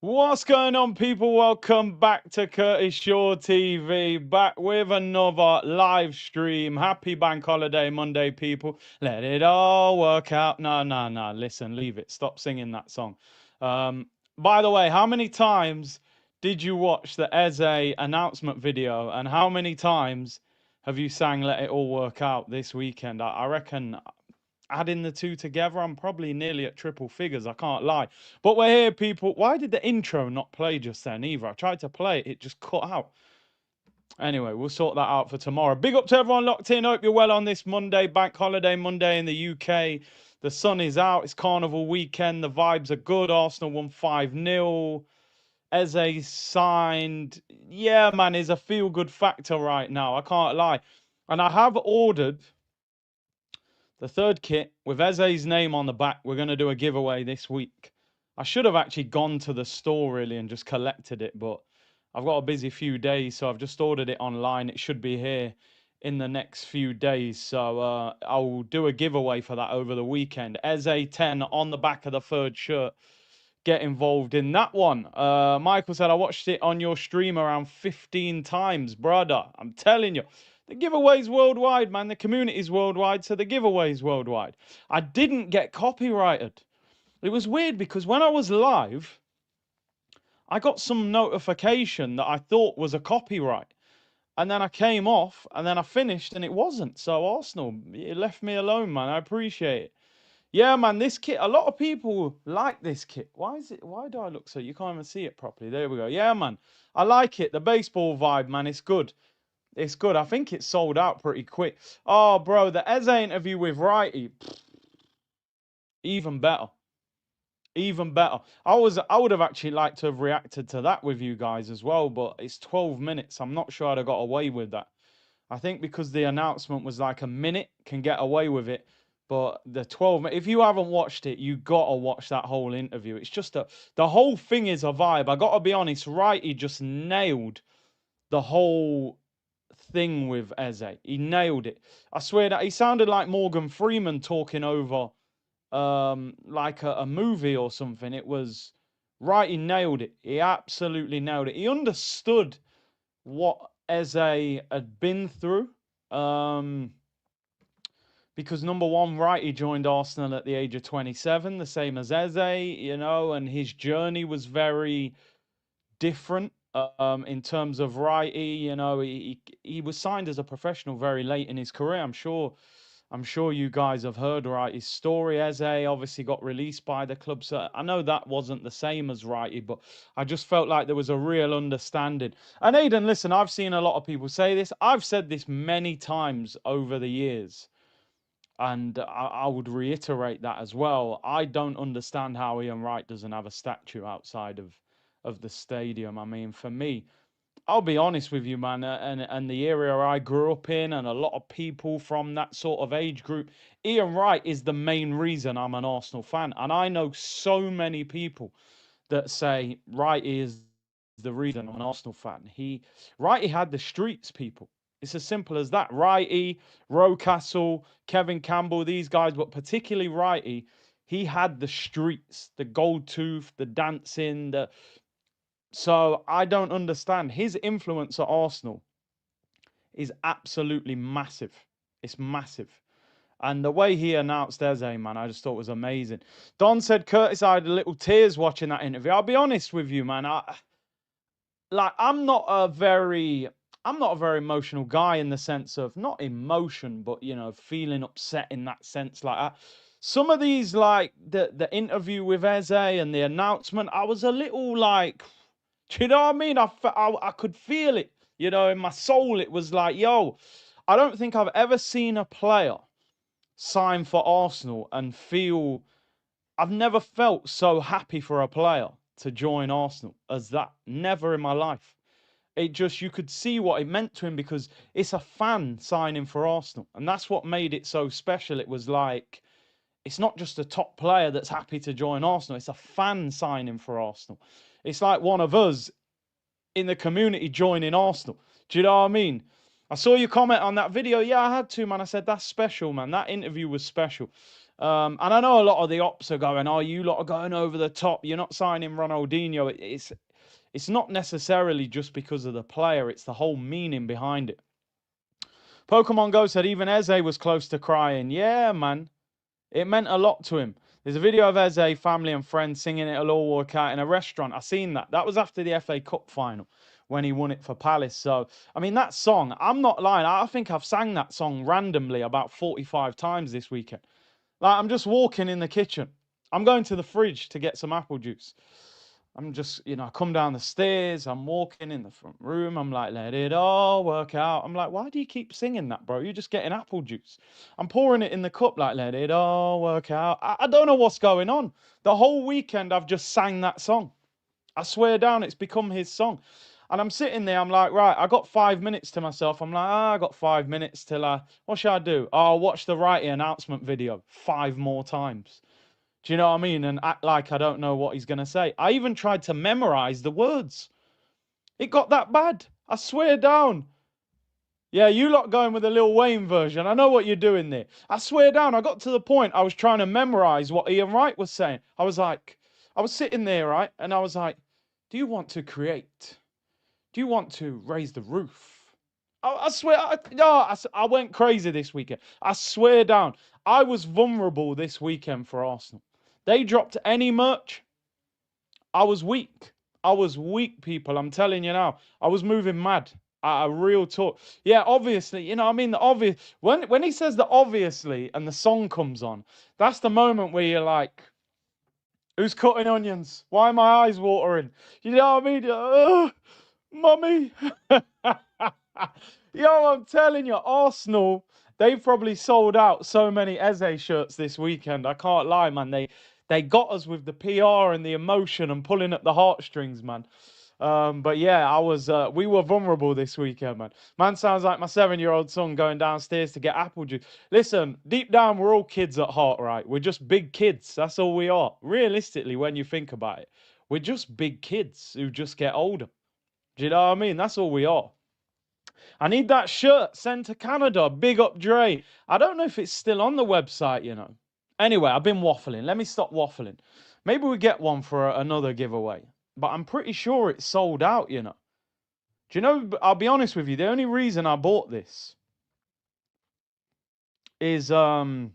What's going on, people? Welcome back to Curtis Shaw TV. Back with another live stream. Happy Bank Holiday Monday, people. Let it all work out. No. Listen, leave it. Stop singing that song. By the way, how many times did you watch the Eze announcement video? And how many times have you sang Let It All Work Out this weekend? I reckon adding the two together, I'm probably nearly at triple figures. I can't lie. But we're here, people. Why did the intro not play just then either? I tried to play it. It just cut out. Anyway, we'll sort that out for tomorrow. Big up to everyone locked in. Hope you're well on this Monday, Bank Holiday Monday in the UK. The sun is out. It's Carnival weekend. The vibes are good. Arsenal won 5-0. Eze signed. Yeah, man, is a feel-good factor right now. I can't lie. And I have ordered the third kit with Eze's name on the back. We're going to do a giveaway this week. I should have actually gone to the store really and just collected it, but I've got a busy few days, so I've just ordered it online. It should be here in the next few days, so I'll do a giveaway for that over the weekend. Eze 10 on the back of the third shirt. Get involved in that one. Michael said, I watched it on your stream around 15 times, brother. I'm telling you. The giveaway's worldwide, man. The community's worldwide, so the giveaway's worldwide. I didn't get copyrighted. It was weird because when I was live, I got some notification that I thought was a copyright. And then I came off, and then I finished, and it wasn't. So Arsenal, it left me alone, man. I appreciate it. Yeah, man, this kit, a lot of people like this kit. Why do I look so? You can't even see it properly. There we go. Yeah, man. I like it. The baseball vibe, man. It's good. It's good. I think it sold out pretty quick. Oh, bro, the Eze interview with Righty, even better. Even better. I would have actually liked to have reacted to that with you guys as well, but it's 12 minutes. I'm not sure I'd have got away with that. I think because the announcement was like a minute, can get away with it. But the 12 minutes, if you haven't watched it, you got to watch that whole interview. It's just the whole thing is a vibe. I got to be honest, Righty just nailed the whole thing with Eze. He nailed it. I swear that he sounded like Morgan Freeman talking over like a movie or something. It was right. He nailed it. He absolutely nailed it. He understood what Eze had been through. Because number one, right, he joined Arsenal at the age of 27, the same as Eze, and his journey was very different in terms of Righty. He was signed as a professional very late in his career. I'm sure you guys have heard Righty's story. Eze obviously got released by the club, so I know that wasn't the same as Righty, but I just felt like there was a real understanding. And Aidan, listen, I've seen a lot of people say this. I've said this many times over the years. And I would reiterate that as well. I don't understand how Ian Wright doesn't have a statue outside of the stadium. I mean, for me, I'll be honest with you, man, and the area I grew up in, and a lot of people from that sort of age group, Ian Wright is the main reason I'm an Arsenal fan. And I know so many people that say Wright is the reason I'm an Arsenal fan. Wrighty had the streets, people. It's as simple as that. Wrighty, Rocastle, Kevin Campbell, these guys, but particularly Wrighty, he had the streets, the gold tooth, the dancing, so I don't understand. His influence at Arsenal is absolutely massive. It's massive. And the way he announced Eze, man, I just thought was amazing. Don said Curtis, I had little tears watching that interview. I'll be honest with you, man. I'm not a very emotional guy in the sense of not emotion, but feeling upset in that sense. Some of these, like the interview with Eze and the announcement, I was a little like, do you know what I mean? I could feel it, in my soul. It was like, yo, I don't think I've ever seen a player sign for Arsenal and feel, I've never felt so happy for a player to join Arsenal as that. Never in my life. It just, you could see what it meant to him because it's a fan signing for Arsenal. And that's what made it so special. It was like, it's not just a top player that's happy to join Arsenal. It's a fan signing for Arsenal. It's like one of us in the community joining Arsenal. Do you know what I mean? I saw your comment on that video. Yeah, I had to, man. I said, that's special, man. That interview was special. And I know a lot of the ops are going, "Oh, you lot are going over the top. You're not signing Ronaldinho." It's not necessarily just because of the player. It's the whole meaning behind it. Pokemon Go said even Eze was close to crying. Yeah, man. It meant a lot to him. There's a video of Eze, family and friends singing It'll All Work Out in a restaurant. I seen that. That was after the FA Cup final when he won it for Palace. So, I mean, that song, I'm not lying. I think I've sang that song randomly about 45 times this weekend. Like, I'm just walking in the kitchen. I'm going to the fridge to get some apple juice. I'm just, I come down the stairs. I'm walking in the front room. I'm like, let it all work out. I'm like, why do you keep singing that, bro? You're just getting apple juice. I'm pouring it in the cup, like, let it all work out. I don't know what's going on. The whole weekend, I've just sang that song. I swear down, it's become his song. And I'm sitting there, I'm like, right, I got 5 minutes to myself. I'm like, I got 5 minutes till what should I do? Oh, I'll watch the Righty announcement video 5 more times. Do you know what I mean? And act like I don't know what he's going to say. I even tried to memorize the words. It got that bad. I swear down. Yeah, you lot going with the Lil Wayne version. I know what you're doing there. I swear down, I got to the point I was trying to memorize what Ian Wright was saying. I was sitting there, right? And I was like, do you want to create? Do you want to raise the roof? I swear, I went crazy this weekend. I swear down. I was vulnerable this weekend for Arsenal. They dropped any merch. I was weak. I was weak, people. I'm telling you now. I was moving mad. A real talk. Yeah, obviously, I mean, the obvious. When he says the obviously and the song comes on, that's the moment where you're like, who's cutting onions? Why are my eyes watering? You know what I mean? Mummy. Yo, I'm telling you, Arsenal, they've probably sold out so many Eze shirts this weekend. I can't lie, man. They got us with the PR and the emotion and pulling at the heartstrings, man. But yeah, we were vulnerable this weekend, man. Man sounds like my 7-year-old son going downstairs to get apple juice. Listen, deep down, we're all kids at heart, right? We're just big kids. That's all we are. Realistically, when you think about it, we're just big kids who just get older. Do you know what I mean? That's all we are. I need that shirt sent to Canada. Big up Dre. I don't know if it's still on the website. Anyway, I've been waffling. Let me stop waffling. Maybe we get one for another giveaway. But I'm pretty sure it's sold out. Do you know, I'll be honest with you, the only reason I bought this is when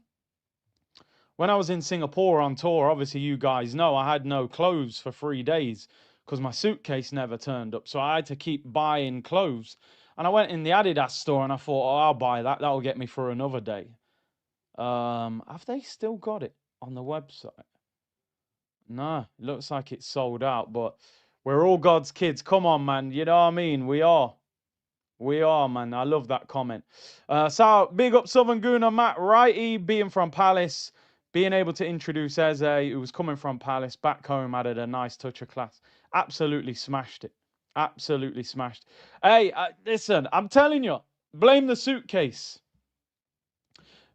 I was in Singapore on tour, obviously you guys know I had no clothes for 3 days because my suitcase never turned up. So I had to keep buying clothes. And I went in the Adidas store and I thought, oh, I'll buy that. That'll get me through another day. Have they still got it on the website? No, it looks like it's sold out, but we're all God's kids. Come on, man. You know what I mean? We are. We are, man. I love that comment. So, big up Southern Gooner, Matt Righty, being from Palace, being able to introduce Eze, who was coming from Palace, back home, added a nice touch of class. Absolutely smashed it. Absolutely smashed. Hey, listen, I'm telling you, blame the suitcase.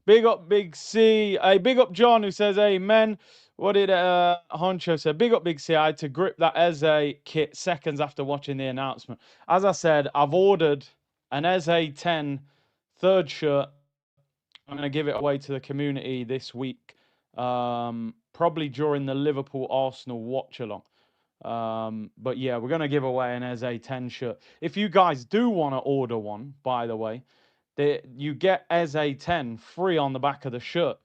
Big up Big C. Hey, big up John, who says, hey, men. What did Honcho say? Big up Big C. I had to grip that Eze kit seconds after watching the announcement. As I said, I've ordered an Eze 10 third shirt. I'm going to give it away to the community this week, probably during the Liverpool-Arsenal watch-along. But yeah, we're going to give away an Eze 10 shirt. If you guys do want to order one, by the way, you get Eze 10 free on the back of the shirt.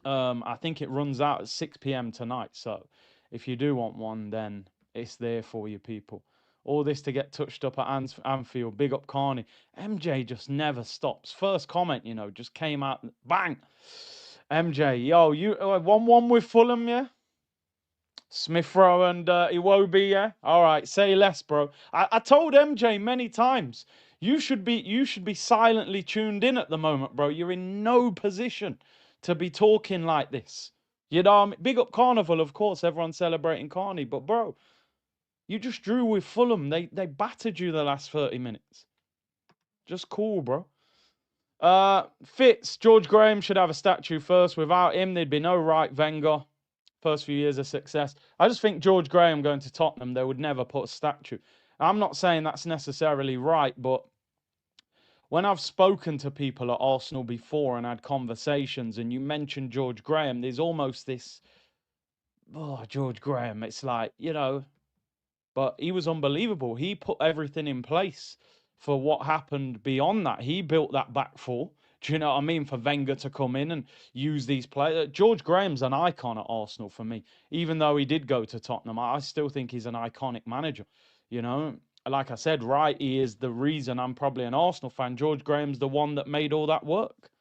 I think it runs out at 6 p.m. tonight. So if you do want one, then it's there for you, people. All this to get touched up at Anfield. Big up Carney. MJ just never stops. First comment, just came out. Bang! MJ, yo, you 1-1 with Fulham, yeah? Smith Rowe and Iwobi, yeah? All right, say less, bro. I told MJ many times, you should be silently tuned in at the moment, bro. You're in no position to be talking like this. You know what I mean? Big up Carnival, of course. Everyone's celebrating Carney. But, bro, you just drew with Fulham. They battered you the last 30 minutes. Just cool, bro. Fitz, George Graham should have a statue first. Without him, there'd be no right Wenger. First few years of success. I just think George Graham going to Tottenham, they would never put a statue. I'm not saying that's necessarily right, but when I've spoken to people at Arsenal before and had conversations, and you mentioned George Graham, there's almost this, oh, George Graham. It's like, but he was unbelievable. He put everything in place for what happened beyond that. He built that back four. Do you know what I mean? For Wenger to come in and use these players. George Graham's an icon at Arsenal for me. Even though he did go to Tottenham, I still think he's an iconic manager. You know, like I said, right, he is the reason I'm probably an Arsenal fan. George Graham's the one that made all that work.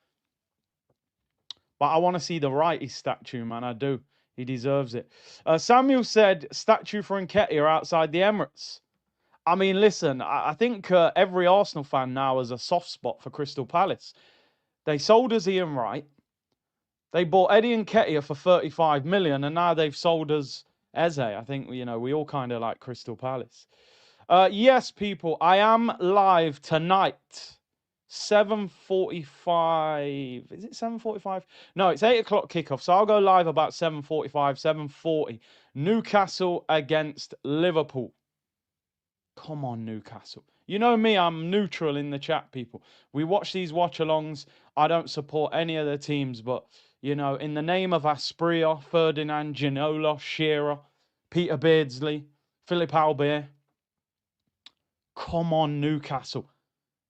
But I want to see the righty statue, man. I do. He deserves it. Samuel said, statue for Hincapie outside the Emirates. I mean, listen, I think every Arsenal fan now has a soft spot for Crystal Palace. They sold us Ian Wright. They bought Eddie Nketiah for 35 million, and now they've sold us Eze. I think, we all kind of like Crystal Palace. Yes, people, I am live tonight. 7:45. Is it 7:45? No, it's 8 o'clock kickoff. So I'll go live about 7:45, 7:40. Newcastle against Liverpool. Come on, Newcastle. You know me, I'm neutral in the chat, people. We watch these watch-alongs. I don't support any of the teams, but, in the name of Aspria, Ferdinand, Ginola, Shearer, Peter Beardsley, Philip Albert, come on, Newcastle.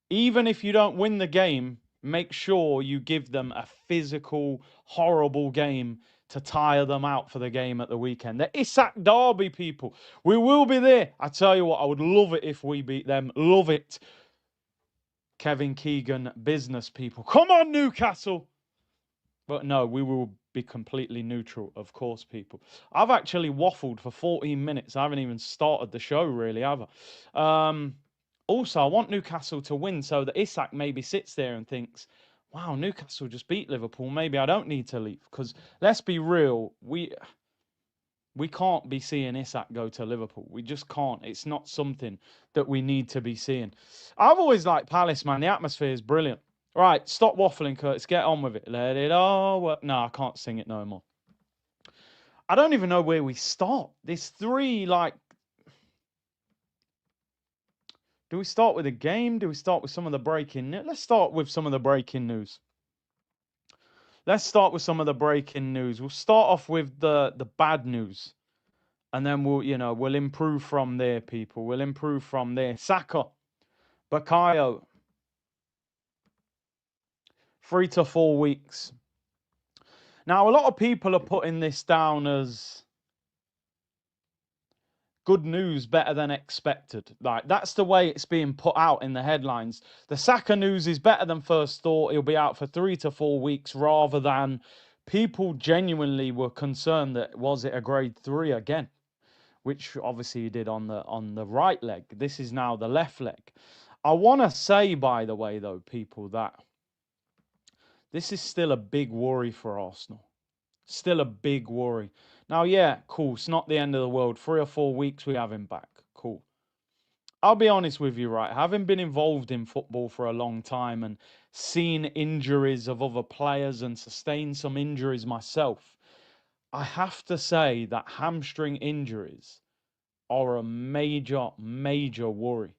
Even if you don't win the game, make sure you give them a physical, horrible game to tire them out for the game at the weekend. The Isak Derby, people. We will be there. I tell you what, I would love it if we beat them. Love it. Kevin Keegan, business people. Come on, Newcastle. But no, we will be completely neutral, of course, people. I've actually waffled for 14 minutes. I haven't even started the show, really, have I? Also, I want Newcastle to win so that Isak maybe sits there and thinks, wow, Newcastle just beat Liverpool. Maybe I don't need to leave. Because let's be real, we can't be seeing Isak go to Liverpool. We just can't. It's not something that we need to be seeing. I've always liked Palace, man. The atmosphere is brilliant. Right, stop waffling, Curtis. Get on with it. Let it all work. No, I can't sing it no more. I don't even know where we start. There's three, do we start with a game? Do we start with some of the breaking news? Let's start with some of the breaking news. Let's start with some of the breaking news. We'll start off with the bad news. And then we'll improve from there, people. We'll improve from there. Saka, Bakayo, 3 to 4 weeks. Now, a lot of people are putting this down as good news, better than expected. Like, that's the way it's being put out in the headlines. The Saka news is better than first thought. He'll be out for 3 to 4 weeks, rather than people genuinely were concerned that was it a grade 3 again, which obviously he did on the right leg. This is now the left leg. I want to say, by the way, though, people, that this is still a big worry for Arsenal. Still a big worry. Now, yeah, cool. It's not the end of the world. 3 or 4 weeks, we have him back. Cool. I'll be honest with you, right? Having been involved in football for a long time and seen injuries of other players and sustained some injuries myself, I have to say that hamstring injuries are a major, major worry.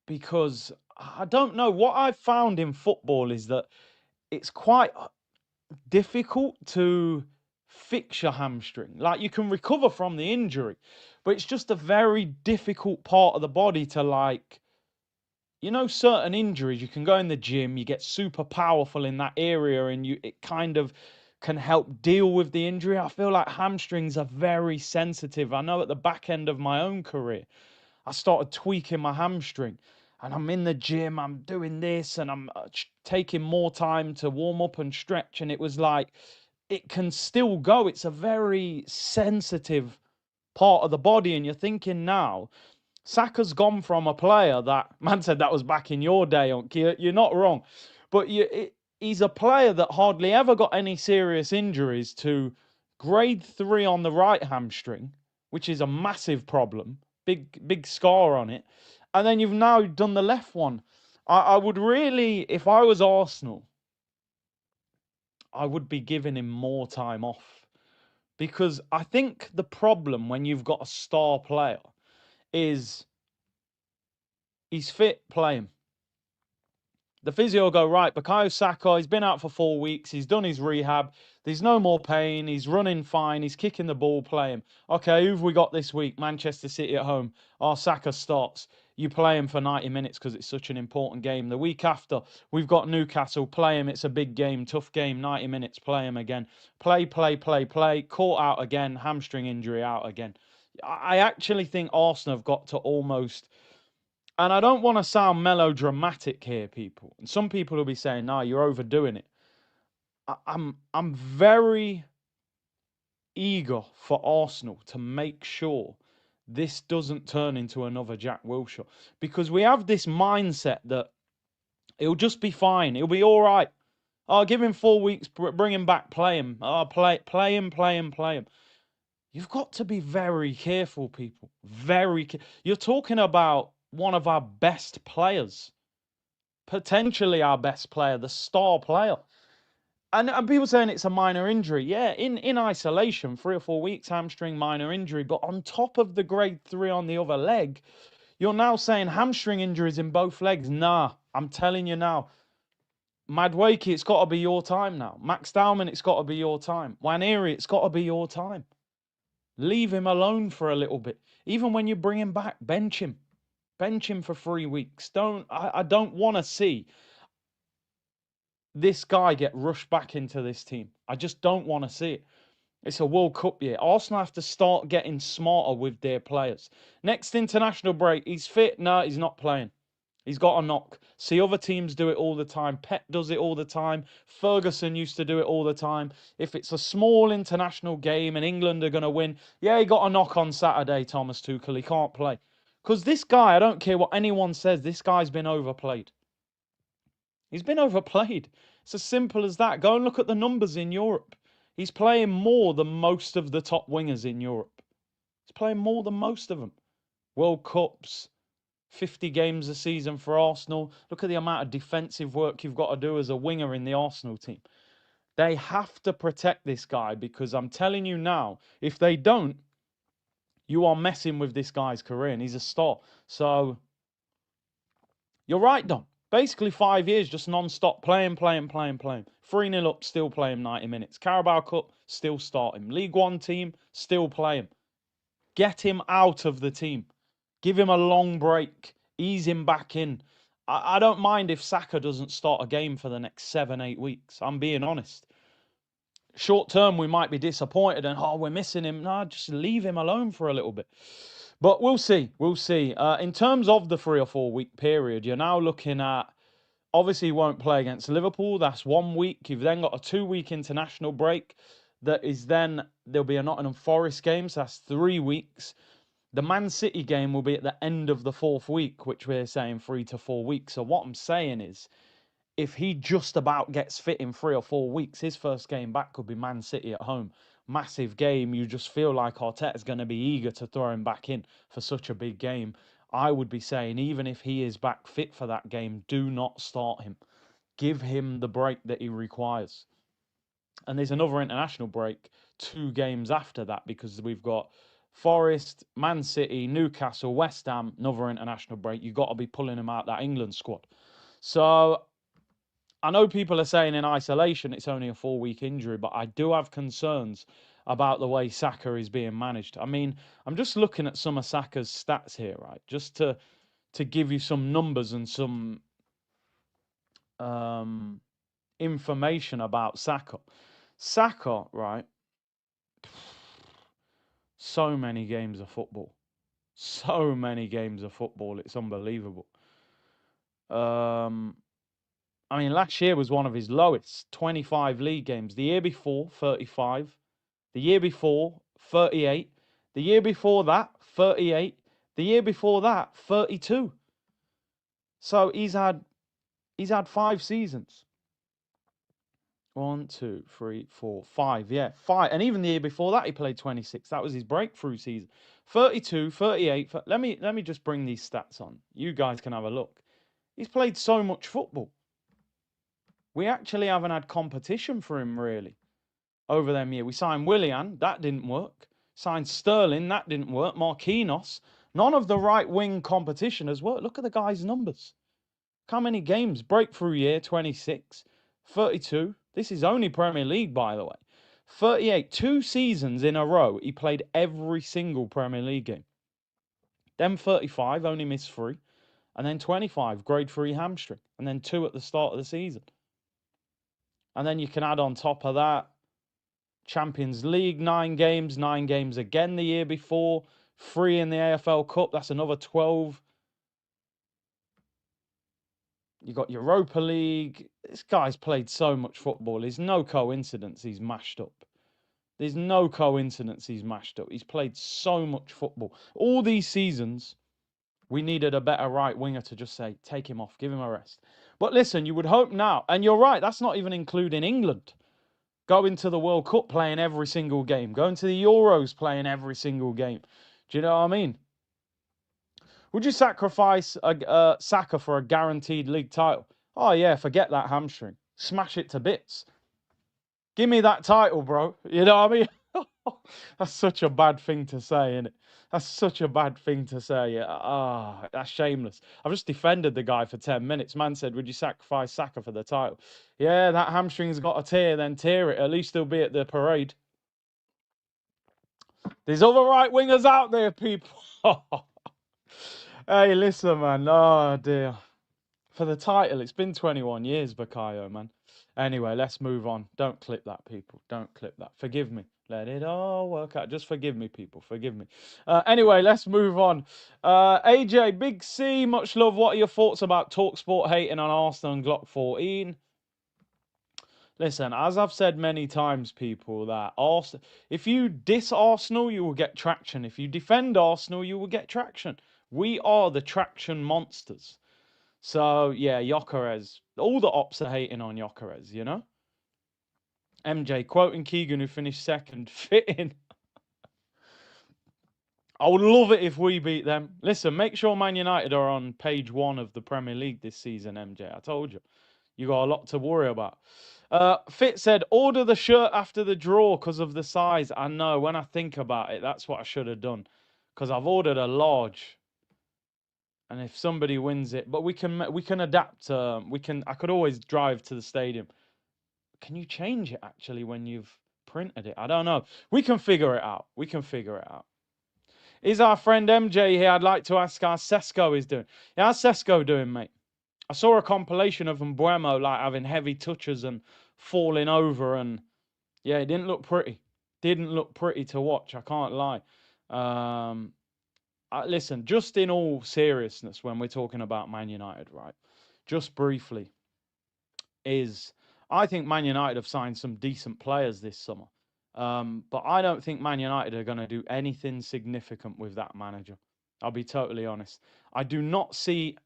Because I don't know, what I've found in football is that it's quite difficult to fix your hamstring. Like, you can recover from the injury, but it's just a very difficult part of the body to, certain injuries. You can go in the gym, you get super powerful in that area, and it kind of can help deal with the injury. I feel like hamstrings are very sensitive. I know at the back end of my own career, I started tweaking my hamstring, and I'm in the gym, I'm doing this, and I'm taking more time to warm up and stretch. And it was like, it can still go. It's a very sensitive part of the body. And you're thinking now, Saka's gone from a player that, man said that was back in your day, you're not wrong. But he's a player that hardly ever got any serious injuries, to grade 3 on the right hamstring, which is a massive problem. Big scar on it. And then you've now done the left one. I would really, if I was Arsenal, I would be giving him more time off. Because I think the problem when you've got a star player is He's fit, play him. The physio will go, right, Bukayo Saka, he's been out for 4 weeks. He's done his rehab. There's no more pain. He's running fine. He's kicking the ball, play him. Okay, who've we got this week? Manchester City at home. Oh, Saka starts. You play him for 90 minutes because it's such an important game. The week after, we've got Newcastle. Play him. It's a big game, tough game, 90 minutes. Play him again. Play. Caught out again. Hamstring injury out again. I actually think Arsenal have got to almost... And I don't want to sound melodramatic here, people. And some people will be saying, "No, you're overdoing it." I'm very eager for Arsenal to make sure this doesn't turn into another Jack Wilshere, because we have this mindset that it'll just be fine. It'll be all right. I'll give him 4 weeks, bring him back, play him. Oh, play him. You've got to be very careful, people. You're talking about one of our best players. Potentially our best player, the star player. And people saying it's a minor injury. Yeah, in isolation, 3 or 4 weeks, hamstring, minor injury. But on top of the grade 3 on the other leg, you're now saying hamstring injuries in both legs. Nah, I'm telling you now. Madueke, it's got to be your time now. Max Dowman, it's got to be your time. Waneri, it's got to be your time. Leave him alone for a little bit. Even when you bring him back, bench him. Bench him for 3 weeks. I don't want to see this guy get rushed back into this team. I just don't want to see it. It's a World Cup year. Arsenal have to start getting smarter with their players. Next international break, he's fit. No, he's not playing. He's got a knock. See, other teams do it all the time. Pep does it all the time. Ferguson used to do it all the time. If it's a small international game and England are going to win, yeah, he got a knock on Saturday, Thomas Tuchel. He can't play. Because this guy, I don't care what anyone says, this guy's been overplayed. He's been overplayed. It's as simple as that. Go and look at the numbers in Europe. He's playing more than most of the top wingers in Europe. He's playing more than most of them. World Cups, 50 games a season for Arsenal. Look at the amount of defensive work you've got to do as a winger in the Arsenal team. They have to protect this guy, because I'm telling you now, if they don't, you are messing with this guy's career, and he's a star. So, you're right, Don. Basically 5 years, just non-stop playing. 3-0 up, still play him 90 minutes. Carabao Cup, still start him. League One team, still play him. Get him out of the team. Give him a long break. Ease him back in. I don't mind if Saka doesn't start a game for the next 7-8 weeks. I'm being honest. Short term, we might be disappointed and, we're missing him. No, just leave him alone for a little bit. But we'll see. In terms of the 3 or 4 week period, you're now looking at, obviously he won't play against Liverpool. That's 1 week. You've then got a 2-week international break. That is then, there'll be a Nottingham Forest game. So that's 3 weeks. The Man City game will be at the end of the 4th week, which we're saying 3 to 4 weeks. So what I'm saying is, if he just about gets fit in 3 or 4 weeks, his first game back could be Man City at home. Massive game. You just feel like Arteta's going to be eager to throw him back in for such a big game. I would be saying, even if he is back fit for that game, do not start him. Give him the break that he requires. And there's another international break 2 games after that, because we've got Forest, Man City, Newcastle, West Ham, another international break. You've got to be pulling him out that England squad. So I know people are saying in isolation it's only a 4-week injury, but I do have concerns about the way Saka is being managed. I mean, I'm just looking at some of Saka's stats here, right? Just to give you some numbers and some information about Saka. Saka, right? So many games of football. It's unbelievable. I mean, last year was one of his lowest, 25 league games. The year before, 35. The year before, 38. The year before that, 38. The year before that, 32. So he's had 5 seasons. 1, 2, 3, 4, 5. Yeah, 5. And even the year before that, he played 26. That was his breakthrough season. 32, 38. Let me just bring these stats on. You guys can have a look. He's played so much football. We actually haven't had competition for him, really, over them years. We signed Willian. That didn't work. Signed Sterling. That didn't work. Marquinhos. None of the right wing competition has worked. Look at the guy's numbers. How many games? Breakthrough year, 26, 32. This is only Premier League, by the way. 38, 2 seasons in a row, he played every single Premier League game. Then 35, only missed 3. And then 25, grade 3 hamstring. And then 2 at the start of the season. And then you can add on top of that, Champions League, 9 games again the year before, 3 in the AFL Cup, that's another 12. You got Europa League. This guy's played so much football. It's no coincidence he's mashed up. There's no coincidence he's mashed up. He's played so much football. All these seasons, we needed a better right winger to just say, take him off, give him a rest. But listen, you would hope now, and you're right, that's not even including England. Going to the World Cup playing every single game. Going to the Euros playing every single game. Do you know what I mean? Would you sacrifice Saka for a guaranteed league title? Oh, yeah, forget that hamstring. Smash it to bits. Give me that title, bro. You know what I mean? That's such a bad thing to say, isn't it? That's such a bad thing to say. That's shameless. I've just defended the guy for 10 minutes. Man said, would you sacrifice Saka for the title? Yeah, that hamstring's got a tear, then tear it. At least he'll be at the parade. There's other right wingers out there, people. Hey, listen, man. Oh, dear. For the title, it's been 21 years, Bakayo, man. Anyway, let's move on. Don't clip that, people. Don't clip that. Forgive me. Let it all work out. Just forgive me, people. Forgive me. Anyway, let's move on. AJ, Big C, much love. What are your thoughts about TalkSport hating on Arsenal and Glock 14? Listen, as I've said many times, people, that Arsenal, if you diss Arsenal, you will get traction. If you defend Arsenal, you will get traction. We are the traction monsters. So, yeah, Gyökeres. All the ops are hating on Gyökeres, you know? MJ, quoting Keegan, who finished second, fitting. I would love it if we beat them. Listen, make sure Man United are on page 1 of the Premier League this season, MJ. I told you. You got a lot to worry about. Fit said, order the shirt after the draw because of the size. I know, when I think about it, that's what I should have done. Because I've ordered a large. And if somebody wins it, but we can adapt. I could always drive to the stadium. Can you change it actually when you've printed it? I don't know. We can figure it out. We can figure it out. Is our friend MJ here? I'd like to ask how Sesko is doing. Yeah, how's Sesko doing, mate? I saw a compilation of Mbuemo like having heavy touches and falling over, and yeah, it didn't look pretty. Didn't look pretty to watch. I can't lie. Listen, just in all seriousness, when we're talking about Man United, right? Just briefly, I think Man United have signed some decent players this summer. But I don't think Man United are going to do anything significant with that manager. I'll be totally honest. I do not see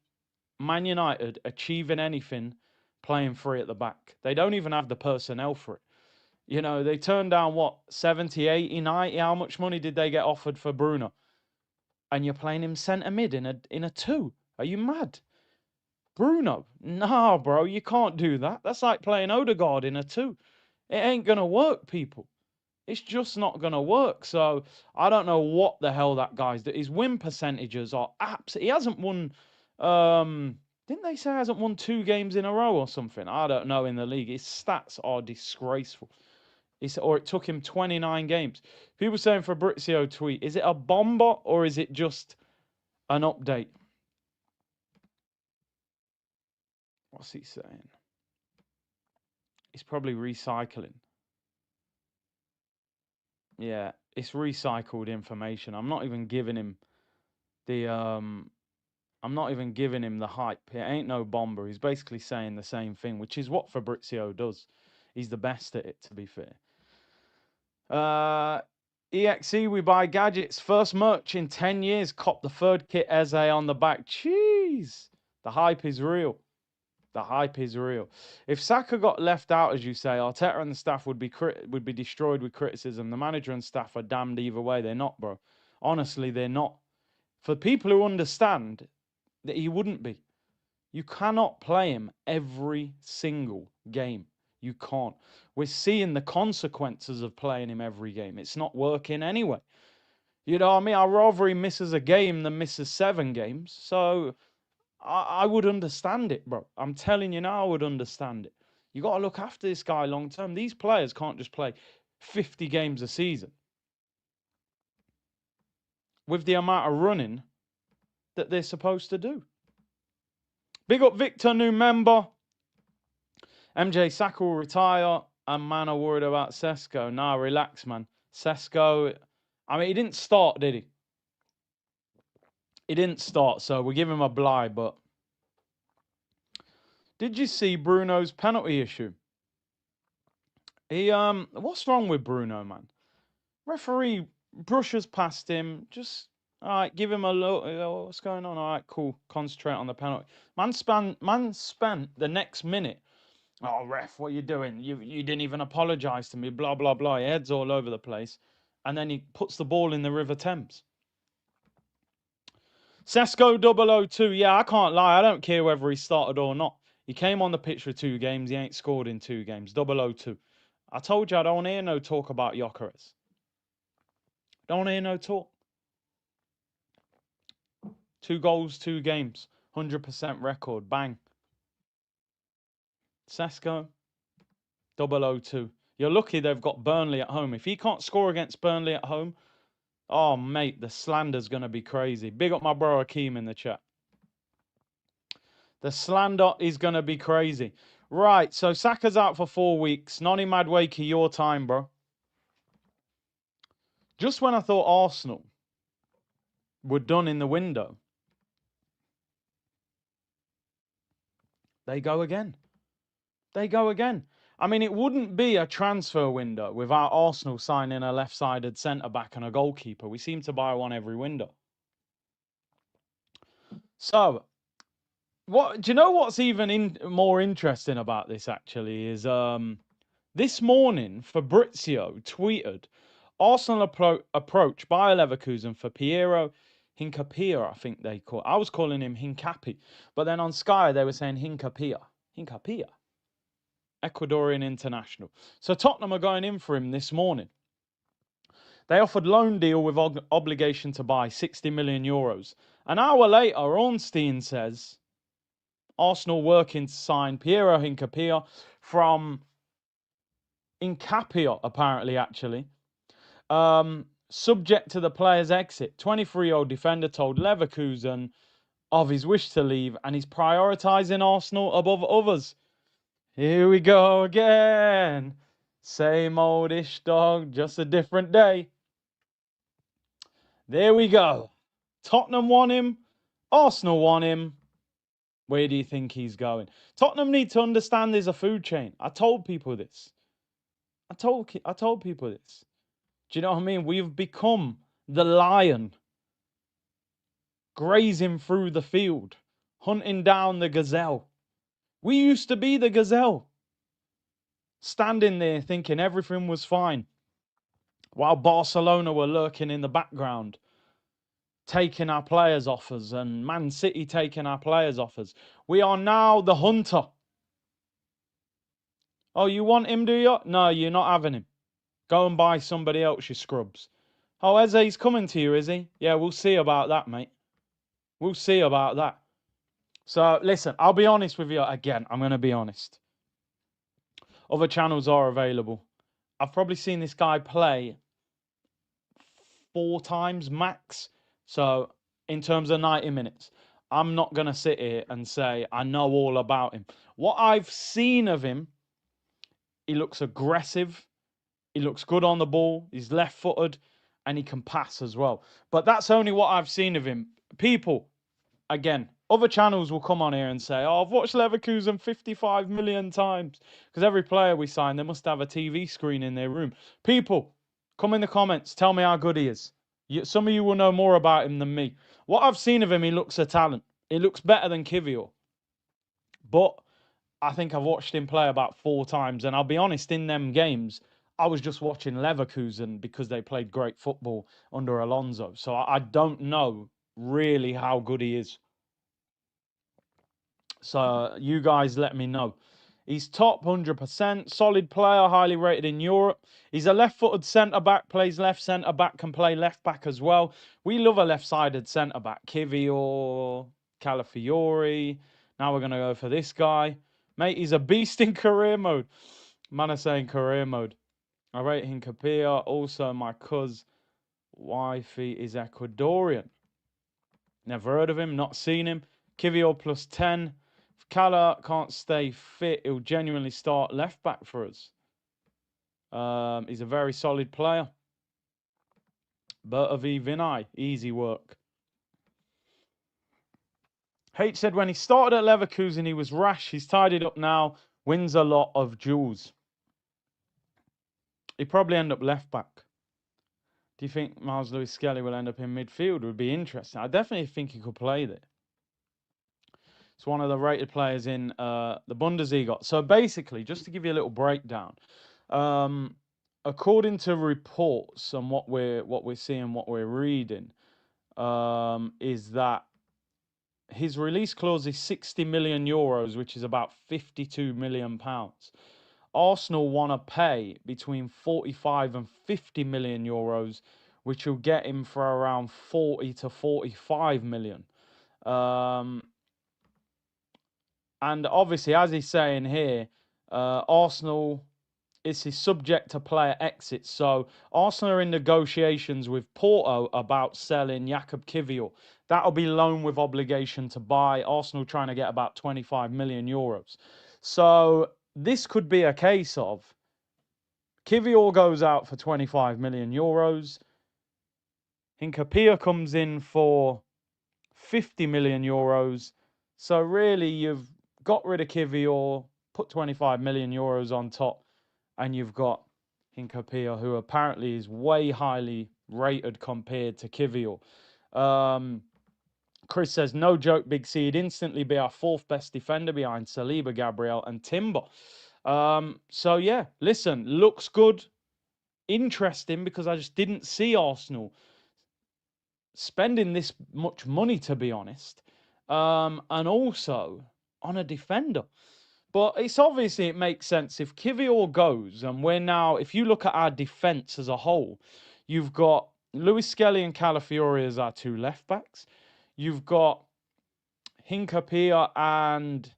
Man United achieving anything playing free at the back. They don't even have the personnel for it. You know, they turned down, what, 70, 80, 90? How much money did they get offered for Bruno? And you're playing him centre mid in a 2. Are you mad? Bruno? Nah, bro, you can't do that. That's like playing Odegaard in a 2. It ain't going to work, people. It's just not going to work. So I don't know what the hell that guy's doing. His win percentages are absolutely... He hasn't won... didn't they say he hasn't won 2 games in a row or something? I don't know in the league. His stats are disgraceful. Or it took him 29 games. People saying Fabrizio tweet, is it a bomber or is it just an update? What's he saying? He's probably recycling. Yeah, it's recycled information. I'm not even giving him the hype. It ain't no bomber. He's basically saying the same thing, which is what Fabrizio does. He's the best at it, to be fair. EXE, we buy gadgets. First merch in 10 years. Cop the 3rd kit Eze on the back. Jeez. The hype is real. The hype is real. If Saka got left out, as you say, Arteta and the staff would be destroyed with criticism. The manager and staff are damned either way. They're not, bro. Honestly, they're not. For people who understand that he wouldn't be. You cannot play him every single game. You can't. We're seeing the consequences of playing him every game. It's not working anyway. You know what I mean? I'd rather he misses a game than misses 7 games. So I would understand it, bro. I'm telling you now, I would understand it. You got to look after this guy long term. These players can't just play 50 games a season with the amount of running that they're supposed to do. Big up Victor, new member. MJ Saka will retire, and man are worried about Sesko. Nah, relax, man. Sesko, I mean, he didn't start, did he? He didn't start, so we give him a bye, but did you see Bruno's penalty issue? What's wrong with Bruno, man? Referee brushes past him, just, all right, give him a look. What's going on? All right, cool. Concentrate on the penalty. Man spent the next minute. Oh, ref, what are you doing? You didn't even apologise to me. Blah blah blah. He heads all over the place, and then he puts the ball in the River Thames. Sesko 002. Yeah, I can't lie. I don't care whether he started or not. He came on the pitch for 2 games. He ain't scored in 2 games. 002. I told you I don't want to hear no talk about Gyökeres. Don't want to hear no talk. 2 goals, 2 games. 100% record. Bang. Sesko 002. You're lucky they've got Burnley at home. If he can't score against Burnley at home, oh, mate, the slander's going to be crazy. Big up my bro Akeem in the chat. The slander is going to be crazy. Right, so Saka's out for 4 weeks. Nonny Madueke, your time, bro. Just when I thought Arsenal were done in the window, they go again. They go again. I mean, it wouldn't be a transfer window without Arsenal signing a left-sided centre-back and a goalkeeper. We seem to buy one every window. So, what do you know what's even more interesting about this, actually, is this morning Fabrizio tweeted Arsenal approach Bayer Leverkusen for Piero Hincapie, I think they call. I was calling him Hincapie, but then on Sky they were saying Hincapie. Hincapie. Ecuadorian international. So Tottenham are going in for him this morning. They offered loan deal with obligation to buy 60 million euros. An hour later, Ornstein says Arsenal working to sign Piero Hincapie from Hincapie, apparently, actually. Subject to the player's exit. 23-year-old defender told Leverkusen of his wish to leave, and he's prioritising Arsenal above others. Here we go again. Same old-ish dog, just a different day. There we go. Tottenham want him. Arsenal want him. Where do you think he's going? Tottenham need to understand there's a food chain. I told people this. I told people this. Do you know what I mean? We've become the lion grazing through the field, hunting down the gazelle. We used to be the gazelle, standing there thinking everything was fine, while Barcelona were lurking in the background, taking our players' offers, and Man City taking our players' offers. We are now the hunter. Oh, you want him, do you? No, you're not having him. Go and buy somebody else, you scrubs. Oh, Eze's coming to you, is he? Yeah, we'll see about that, mate. We'll see about that. So, listen, I'll be honest with you again. I'm going to be honest. Other channels are available. I've probably seen this guy play 4 times max. So, in terms of 90 minutes, I'm not going to sit here and say I know all about him. What I've seen of him, he looks aggressive. He looks good on the ball. He's left-footed, and he can pass as well. But that's only what I've seen of him. People, again, other channels will come on here and say, oh, I've watched Leverkusen 55 million times. Because every player we sign, they must have a TV screen in their room. People, come in the comments. Tell me how good he is. Some of you will know more about him than me. What I've seen of him, he looks a talent. He looks better than Kivior. But I think I've watched him play about 4 times. And I'll be honest, in them games, I was just watching Leverkusen because they played great football under Alonso. So I don't know really how good he is. So you guys let me know. He's top 100%, solid player, highly rated in Europe. He's a left-footed centre-back, plays left centre-back, can play left-back as well. We love a left-sided centre-back. Kivior, Calafiori. Now we're going to go for this guy. Mate, he's a beast in career mode. Man is saying career mode. I rate Hincapie. Also, my cuz wifey is Ecuadorian. Never heard of him, not seen him. Kivior plus 10. If Cala can't stay fit, he'll genuinely start left back for us. He's a very solid player. Berta v Vinay, easy work. H said when he started at Leverkusen, he was rash. He's tidied up now, wins a lot of duels. He'd probably end up left back. Do you think Miles Lewis Skelly will end up in midfield? It would be interesting. I definitely think he could play there. It's one of the rated players in the Bundesliga. So basically, just to give you a little breakdown, according to reports and what we're seeing, what we're reading, is that his release clause is 60 million euros, which is about 52 million pounds. Arsenal want to pay between 45 and 50 million euros, which will get him for around 40 to 45 million. And obviously, as he's saying here, Arsenal is subject to player exits. So Arsenal are in negotiations with Porto about selling Jakub Kivior. That'll be loan with obligation to buy. Arsenal trying to get about 25 million euros. So this could be a case of Kivior goes out for 25 million euros. Hincapie comes in for 50 million euros. So really, you've got rid of Kivior, put 25 million euros on top, and you've got Hincapie, who apparently is way highly rated compared to Kivior. Chris says, no joke, Big C, he'd instantly be our fourth best defender behind Saliba, Gabriel, and Timber. So yeah, listen, looks good, interesting, because I just didn't see Arsenal spending this much money, to be honest, and also on a defender. But it's obviously, it makes sense if Kivior goes, and we're now, if you look at our defense as a whole, you've got Lewis Skelly and Calafiori as our two left backs. You've got Hincapie and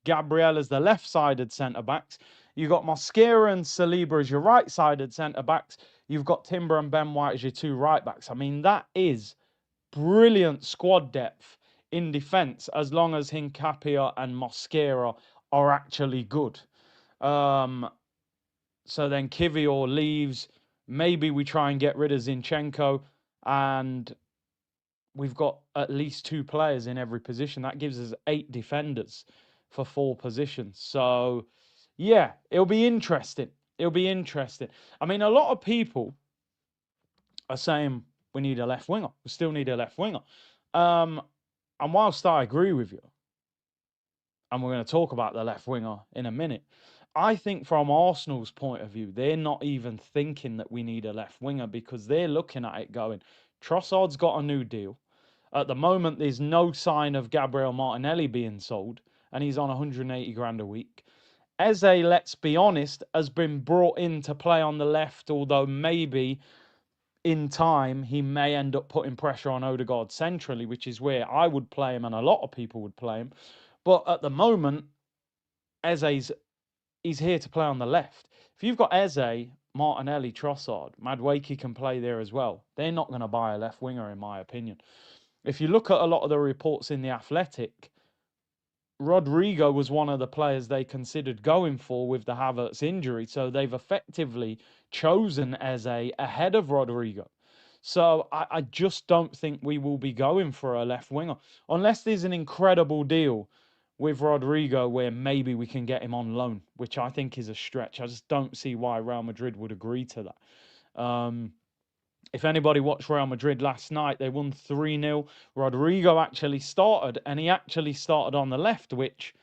Gabriel as the left-sided centre-backs. You've got Mosquera and Saliba as your right-sided centre-backs. You've got Timber and Ben White as your two right-backs. I mean, that is brilliant squad depth in defence, as long as Hincapie and Mosquera are actually good. So then Kivior leaves. Maybe we try and get rid of Zinchenko, and we've got at least two players in every position. That gives us 8 defenders for 4 positions. So, yeah, it'll be interesting. It'll be interesting. I mean, a lot of people are saying we need a left winger. We still need a left winger. And whilst I agree with you, and we're going to talk about the left winger in a minute, I think from Arsenal's point of view, they're not even thinking that we need a left winger, because they're looking at it going, Trossard's got a new deal. At the moment, there's no sign of Gabriel Martinelli being sold, and he's on 180 grand a week. Eze, let's be honest, has been brought in to play on the left, although maybe in time he may end up putting pressure on Odegaard centrally, which is where I would play him and a lot of people would play him. But at the moment, he's here to play on the left. If you've got Eze, Martinelli, Trossard, Madueke can play there as well. They're not going to buy a left winger, in my opinion. If you look at a lot of the reports in The Athletic, Rodrigo was one of the players they considered going for with the Havertz injury. So they've effectively chosen Eze ahead of Rodrigo. So I just don't think we will be going for a left winger, unless there's an incredible deal with Rodrigo where maybe we can get him on loan, which I think is a stretch. I just don't see why Real Madrid would agree to that. If anybody watched Real Madrid last night, they won 3-0. Rodrigo actually started, and he actually started on the left, which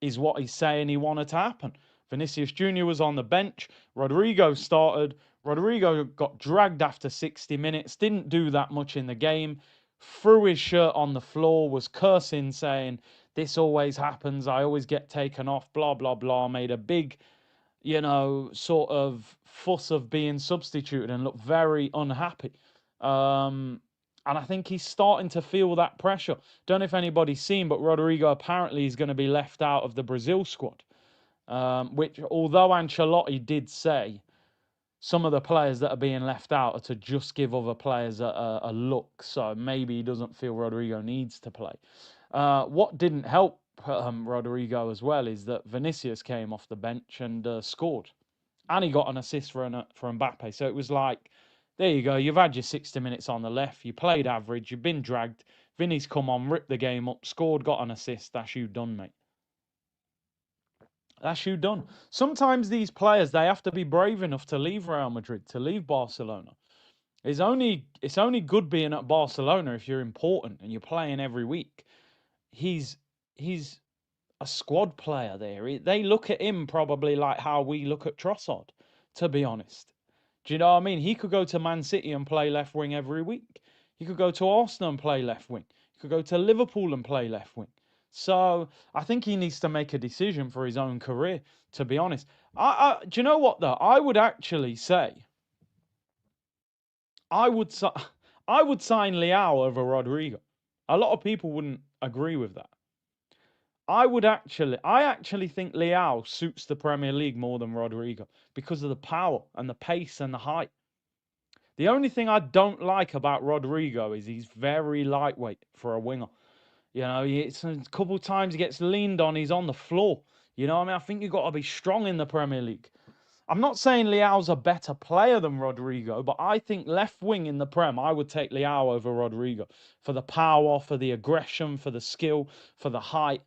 is what he's saying he wanted to happen. Vinicius Jr. was on the bench. Rodrigo started. Rodrigo got dragged after 60 minutes, didn't do that much in the game, threw his shirt on the floor, was cursing, saying, "This always happens. I always get taken off," blah, blah, blah. Made a big, sort of fuss of being substituted and looked very unhappy. And I think he's starting to feel that pressure. Don't know if anybody's seen, but Rodrigo apparently is going to be left out of the Brazil squad. Which, although Ancelotti did say some of the players that are being left out are to just give other players a look, so maybe he doesn't feel Rodrigo needs to play. What didn't help Rodrigo as well is that Vinicius came off the bench and scored, and he got an assist for Mbappe. So it was like, there you go, you've had your 60 minutes on the left, you played average, you've been dragged, Vinny's come on, ripped the game up, scored, got an assist, that's you done, mate. That's you done. Sometimes these players, they have to be brave enough to leave Real Madrid, to leave Barcelona. It's only good being at Barcelona if you're important and you're playing every week. He's a squad player there. They look at him probably like how we look at Trossard, to be honest. Do you know what I mean? He could go to Man City and play left wing every week. He could go to Arsenal and play left wing. He could go to Liverpool and play left wing. So I think he needs to make a decision for his own career, to be honest. Do you know what, though? I would actually say I would I would sign Leao over Rodrigo. A lot of people wouldn't agree with that. I actually think Leao suits the Premier League more than Rodrigo because of the power and the pace and the height. The only thing I don't like about Rodrigo is he's very lightweight for a winger. It's a couple of times he gets leaned on, he's on the floor. You know what I mean? I think you've got to be strong in the Premier League. I'm not saying Leao's a better player than Rodrigo, but I think left wing in the Prem, I would take Leao over Rodrigo for the power, for the aggression, for the skill, for the height.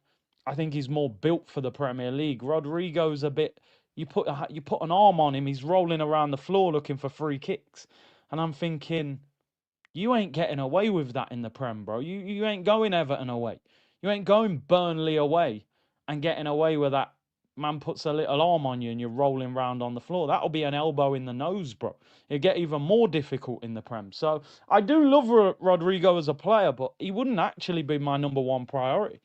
I think he's more built for the Premier League. Rodrigo's a bit. You put an arm on him, he's rolling around the floor looking for free kicks, and I'm thinking, you ain't getting away with that in the Prem, bro. You ain't going Everton away. You ain't going Burnley away and getting away with that. Man puts a little arm on you and you're rolling around on the floor. That'll be an elbow in the nose, bro. It'll get even more difficult in the Prem. So I do love Rodrigo as a player, but he wouldn't actually be my number one priority.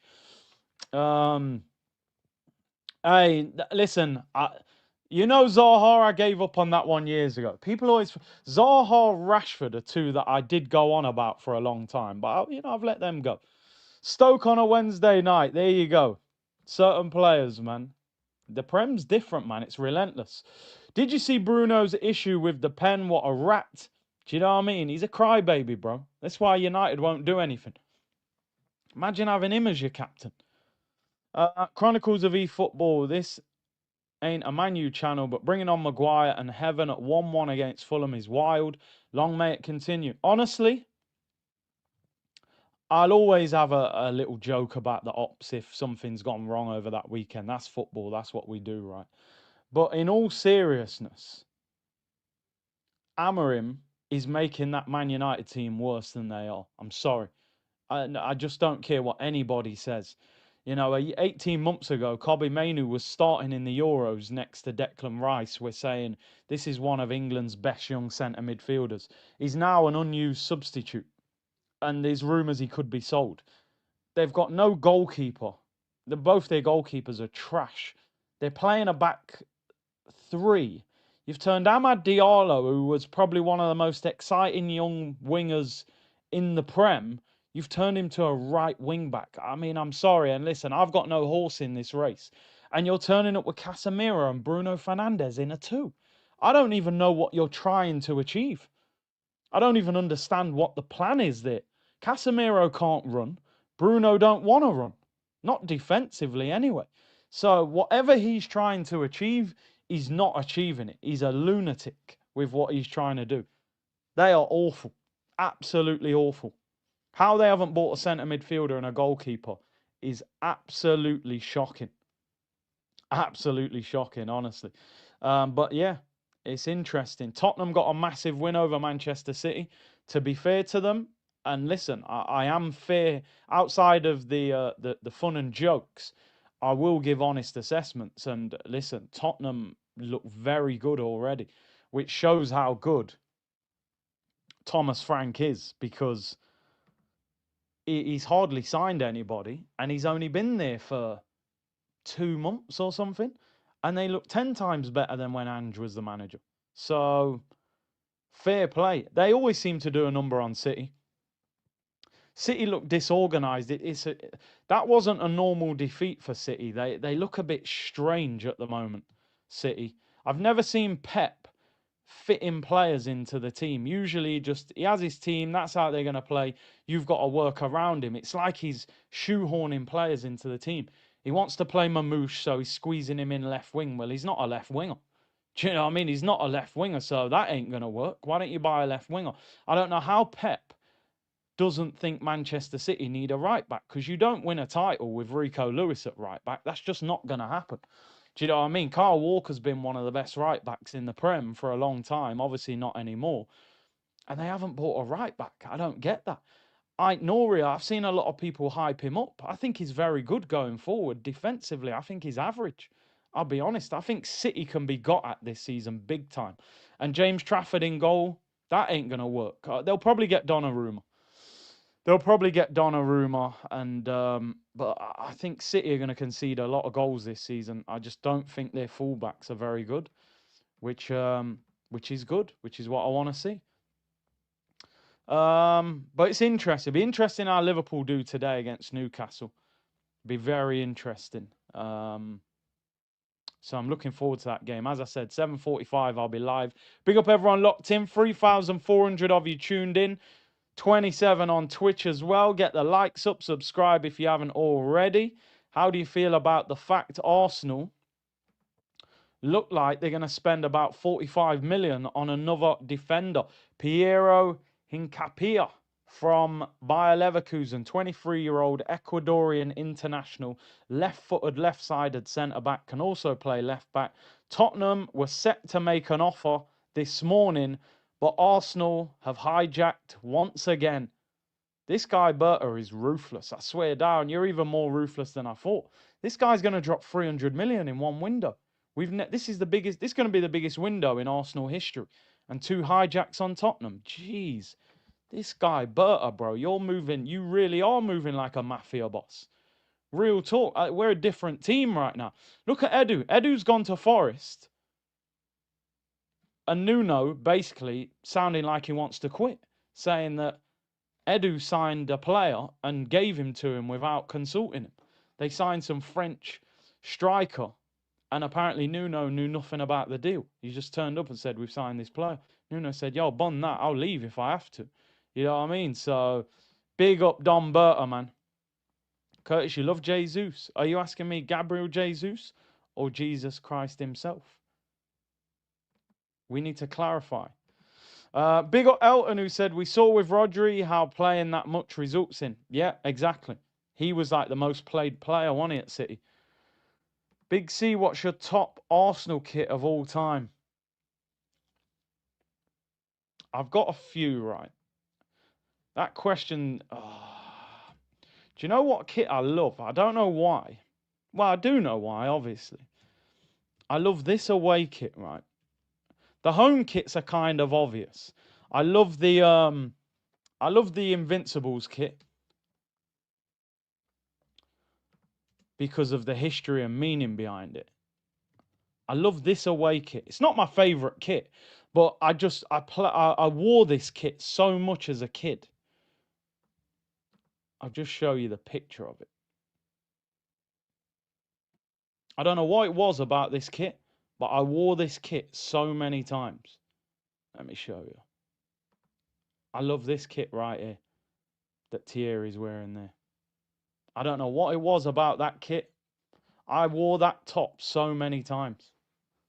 Hey, listen, Zaha, I gave up on that one years ago. People always Zaha, Rashford are two that I did go on about for a long time, but I've let them go. Stoke on a Wednesday night. There you go. Certain players, man. The Prem's different, man. It's relentless. Did you see Bruno's issue with the pen? What a rat. Do you know what I mean? He's a crybaby, bro. That's why United won't do anything. Imagine having him as your captain. Chronicles of eFootball. This ain't a Man U channel, but bringing on Maguire and Heaven at 1-1 against Fulham is wild. Long may it continue. Honestly, I'll always have a little joke about the ops if something's gone wrong over that weekend. That's football. That's what we do, right? But in all seriousness, Amorim is making that Man United team worse than they are. I'm sorry. I just don't care what anybody says. 18 months ago, Kobbie Mainoo was starting in the Euros next to Declan Rice. We're saying this is one of England's best young centre midfielders. He's now an unused substitute, and there's rumours he could be sold. They've got no goalkeeper. Both their goalkeepers are trash. They're playing a back three. You've turned Amad Diallo, who was probably one of the most exciting young wingers in the Prem, you've turned him to a right wing back. I mean, I'm sorry. And listen, I've got no horse in this race. And you're turning up with Casemiro and Bruno Fernandes in a two. I don't even know what you're trying to achieve. I don't even understand what the plan is there. Casemiro can't run. Bruno don't want to run. Not defensively anyway. So whatever he's trying to achieve, he's not achieving it. He's a lunatic with what he's trying to do. They are awful. Absolutely awful. How they haven't bought a centre midfielder and a goalkeeper is absolutely shocking. Absolutely shocking, honestly. But yeah, it's interesting. Tottenham got a massive win over Manchester City. To be fair to them, and listen, I am fair outside of the fun and jokes. I will give honest assessments. And listen, Tottenham look very good already. which shows how good Thomas Frank is, because he's hardly signed anybody and he's only been there for 2 months or something, and they look 10 times better than when Ange was the manager. So fair play. They always seem to do a number on City. City look disorganized. That wasn't a normal defeat for City. They look a bit strange at the moment, City. I've never seen Pep fitting players into the team. Usually he has his team, that's how they're going to play. You've got to work around him. It's like he's shoehorning players into the team. He wants to play Mamouche, so he's squeezing him in left wing. Well, he's not a left winger. Do you know what I mean? He's not a left winger, so that ain't going to work. Why don't you buy a left winger? I don't know how Pep doesn't think Manchester City need a right back, because you don't win a title with Rico Lewis at right back. That's just not going to happen. Do you know what I mean? Kyle Walker's been one of the best right backs in the Prem for a long time. Obviously not anymore. And they haven't bought a right back. I don't get that. Noria, I've seen a lot of people hype him up. I think he's very good going forward. Defensively, I think he's average. I'll be honest. I think City can be got at this season big time. And James Trafford in goal, that ain't going to work. They'll probably get Donnarumma. And but I think City are going to concede a lot of goals this season. I just don't think their fullbacks are very good, which is good, which is what I want to see. But it's interesting. It'll be interesting how Liverpool do today against Newcastle. Be very interesting. So I'm looking forward to that game. As I said, 7:45 I'll be live. Big up everyone locked in. 3,400 of you tuned in. 27 on Twitch as well. Get the likes up, subscribe if you haven't already. How do you feel about the fact Arsenal look like they're going to spend about 45 million on another defender? Piero Hincapie from Bayer Leverkusen, 23-year-old Ecuadorian international, left-footed, left-sided centre-back, can also play left-back. Tottenham were set to make an offer this morning, but Arsenal have hijacked once again. This guy Berta is ruthless. I swear down, you're even more ruthless than I thought. This guy's going to drop 300 million in one window. This is going to be the biggest window in Arsenal history. And 2 hijacks on Tottenham. Jeez. This guy Berta, bro, you really are moving like a mafia boss. Real talk. We're a different team right now. Look at Edu. Edu's gone to Forest. And Nuno basically sounding like he wants to quit, saying that Edu signed a player and gave him to him without consulting him. They signed some French striker, and apparently Nuno knew nothing about the deal. He just turned up and said, we've signed this player. Nuno said, yo, bond that. I'll leave if I have to. You know what I mean? So, big up Don Berta, man. Curtis, you love Jesus. Are you asking me Gabriel Jesus or Jesus Christ himself? We need to clarify. Big up Elton, who said, we saw with Rodri how playing that much results in. Yeah, exactly. He was like the most played player, wasn't he, at City? Big C, what's your top Arsenal kit of all time? I've got a few, right? That question... Do you know what kit I love? I don't know why. Well, I do know why, obviously. I love this away kit, right? The home kits are kind of obvious. I love the Invincibles kit because of the history and meaning behind it. I love this away kit. It's not my favorite kit, but I wore this kit so much as a kid. I'll just show you the picture of it. I don't know what it was about this kit, but I wore this kit so many times. Let me show you. I love this kit right here that Thierry's wearing there. I don't know what it was about that kit. I wore that top so many times.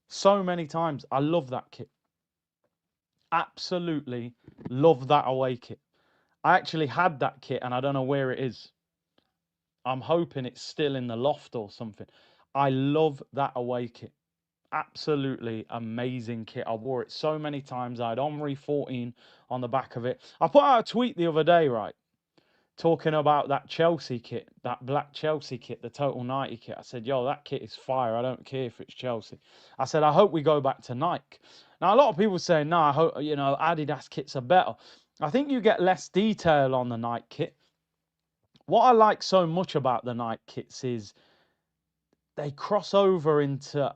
So many times. I love that kit. Absolutely love that away kit. I actually had that kit and I don't know where it is. I'm hoping it's still in the loft or something. I love that away kit. Absolutely amazing kit. I wore it so many times. I had Omri 14 on the back of it. I put out a tweet the other day, right? talking about that Chelsea kit, that black Chelsea kit, the Total 90 kit. I said, yo, that kit is fire. I don't care if it's Chelsea. I said, I hope we go back to Nike. Now, a lot of people say, no, I hope, Adidas kits are better. I think you get less detail on the Nike kit. What I like so much about the Nike kits is they cross over into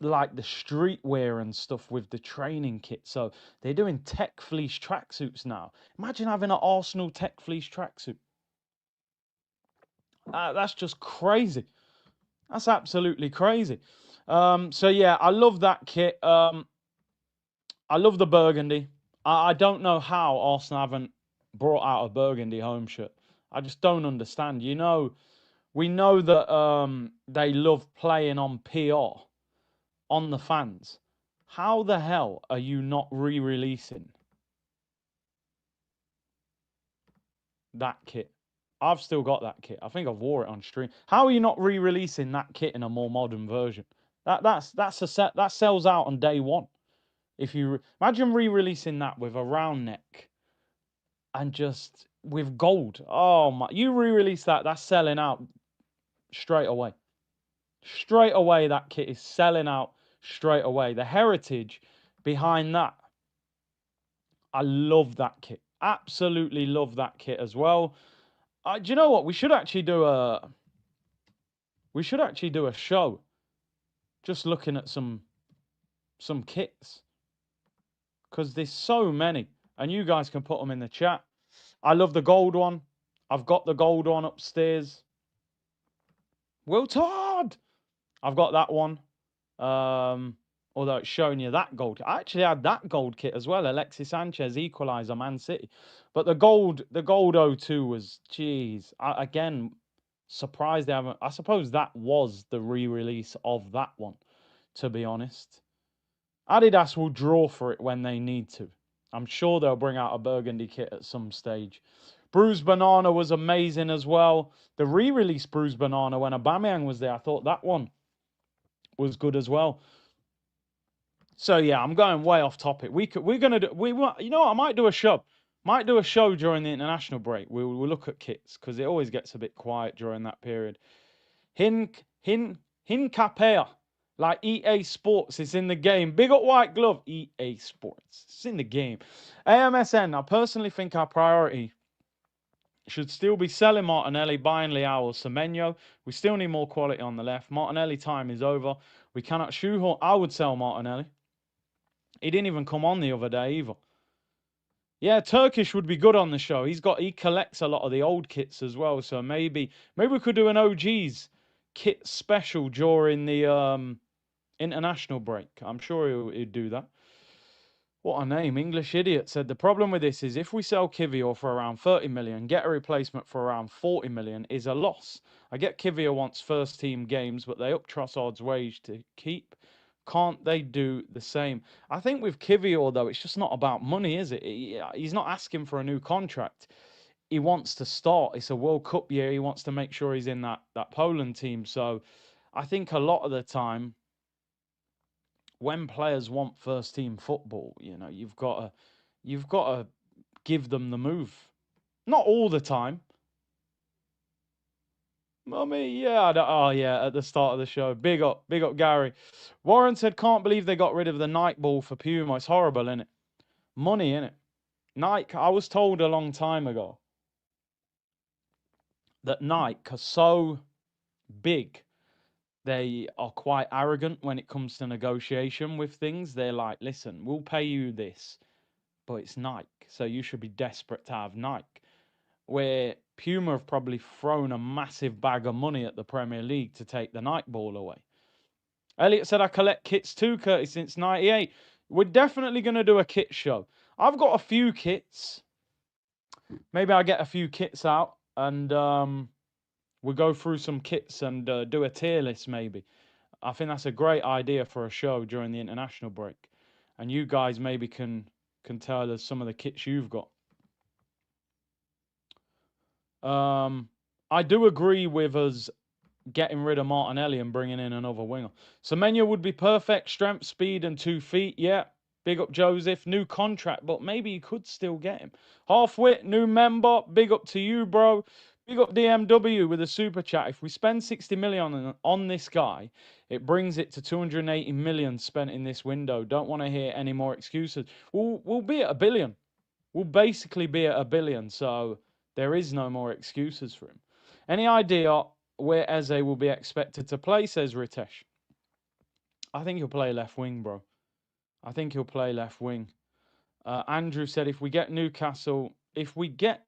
like the streetwear and stuff with the training kit. So they're doing tech fleece tracksuits now. Imagine having an Arsenal tech fleece tracksuit. That's just crazy. That's absolutely crazy. So yeah, I love that kit. I love the burgundy. I don't know how Arsenal haven't brought out a burgundy home shirt. I just don't understand. We know that they love playing on PR on the fans. How the hell are you not re-releasing that kit? I've still got that kit. I think I've wore it on stream. How are you not re-releasing that kit in a more modern version? That's a set that sells out on day one. If you imagine re-releasing that with a round neck and just with gold. Oh my! You re-release that, that's selling out straight away. Straight away, that kit is selling out straight away. The heritage behind that, I love that kit. Absolutely love that kit as well. Do you know what? We should actually do a show just looking at some kits because there's so many, and you guys can put them in the chat. I love the gold one. I've got the gold one upstairs. Will Todd! I've got that one. Although it's showing you that gold. I actually had that gold kit as well. Alexis Sanchez equaliser, Man City. But the gold 02 was, geez. Again, surprised they haven't. I suppose that was the re-release of that one, to be honest. Adidas will draw for it when they need to. I'm sure they'll bring out a burgundy kit at some stage. Bruised Banana was amazing as well. The re-release Bruised Banana when Aubameyang was there, I thought that one was good as well. So yeah, I'm going way off topic. We're gonna do I might do a show. Might do a show during the international break. We'll look at kits because it always gets a bit quiet during that period. Hincapie, like EA Sports is in the game. Big up white glove, EA Sports. It's in the game. AMSN, I personally think our priority should still be selling Martinelli, buying Leao or Semenyo. We still need more quality on the left. Martinelli time is over. We cannot shoehorn. I would sell Martinelli. He didn't even come on the other day either. Yeah, Turkish would be good on the show. He collects a lot of the old kits as well. So maybe we could do an OGs kit special during the international break. I'm sure he'd do that. What a name, English Idiot said. The problem with this is if we sell Kivior for around 30 million, get a replacement for around 40 million is a loss. I get Kivior wants first team games, but they up Trossard's wage to keep. Can't they do the same? I think with Kivior, though, it's just not about money, is it? He's not asking for a new contract. He wants to start. It's a World Cup year. He wants to make sure he's in that Poland team. So I think a lot of the time, when players want first team football, you've got to give them the move. Not all the time. Mummy, yeah, at the start of the show. Big up, Gary. Warren said, can't believe they got rid of the Nike ball for Puma. It's horrible, innit? Money, innit? Nike, I was told a long time ago that Nike are so big, they are quite arrogant when it comes to negotiation with things. They're like, listen, we'll pay you this, but it's Nike, so you should be desperate to have Nike. Where Puma have probably thrown a massive bag of money at the Premier League to take the Nike ball away. Elliot said, I collect kits too, Curtis, since 98. We're definitely going to do a kit show. I've got a few kits. Maybe I'll get a few kits out and we'll go through some kits and do a tier list maybe. I think that's a great idea for a show during the international break. And you guys maybe can tell us some of the kits you've got. I do agree with us getting rid of Martinelli and bringing in another winger. Semenyo would be perfect. Strength, speed, and 2 feet. Yeah. Big up Joseph, new contract, but maybe you could still get him. Halfwit, new member, big up to you, bro. Big up DMW with a super chat. If we spend 60 million on this guy, it brings it to 280 million spent in this window. Don't want to hear any more excuses. We'll be at a billion. We'll basically be at a billion, so there is no more excuses for him. Any idea where Eze will be expected to play, says Ritesh? I think he'll play left wing, bro. I think he'll play left wing. Andrew said if we get Newcastle, if we get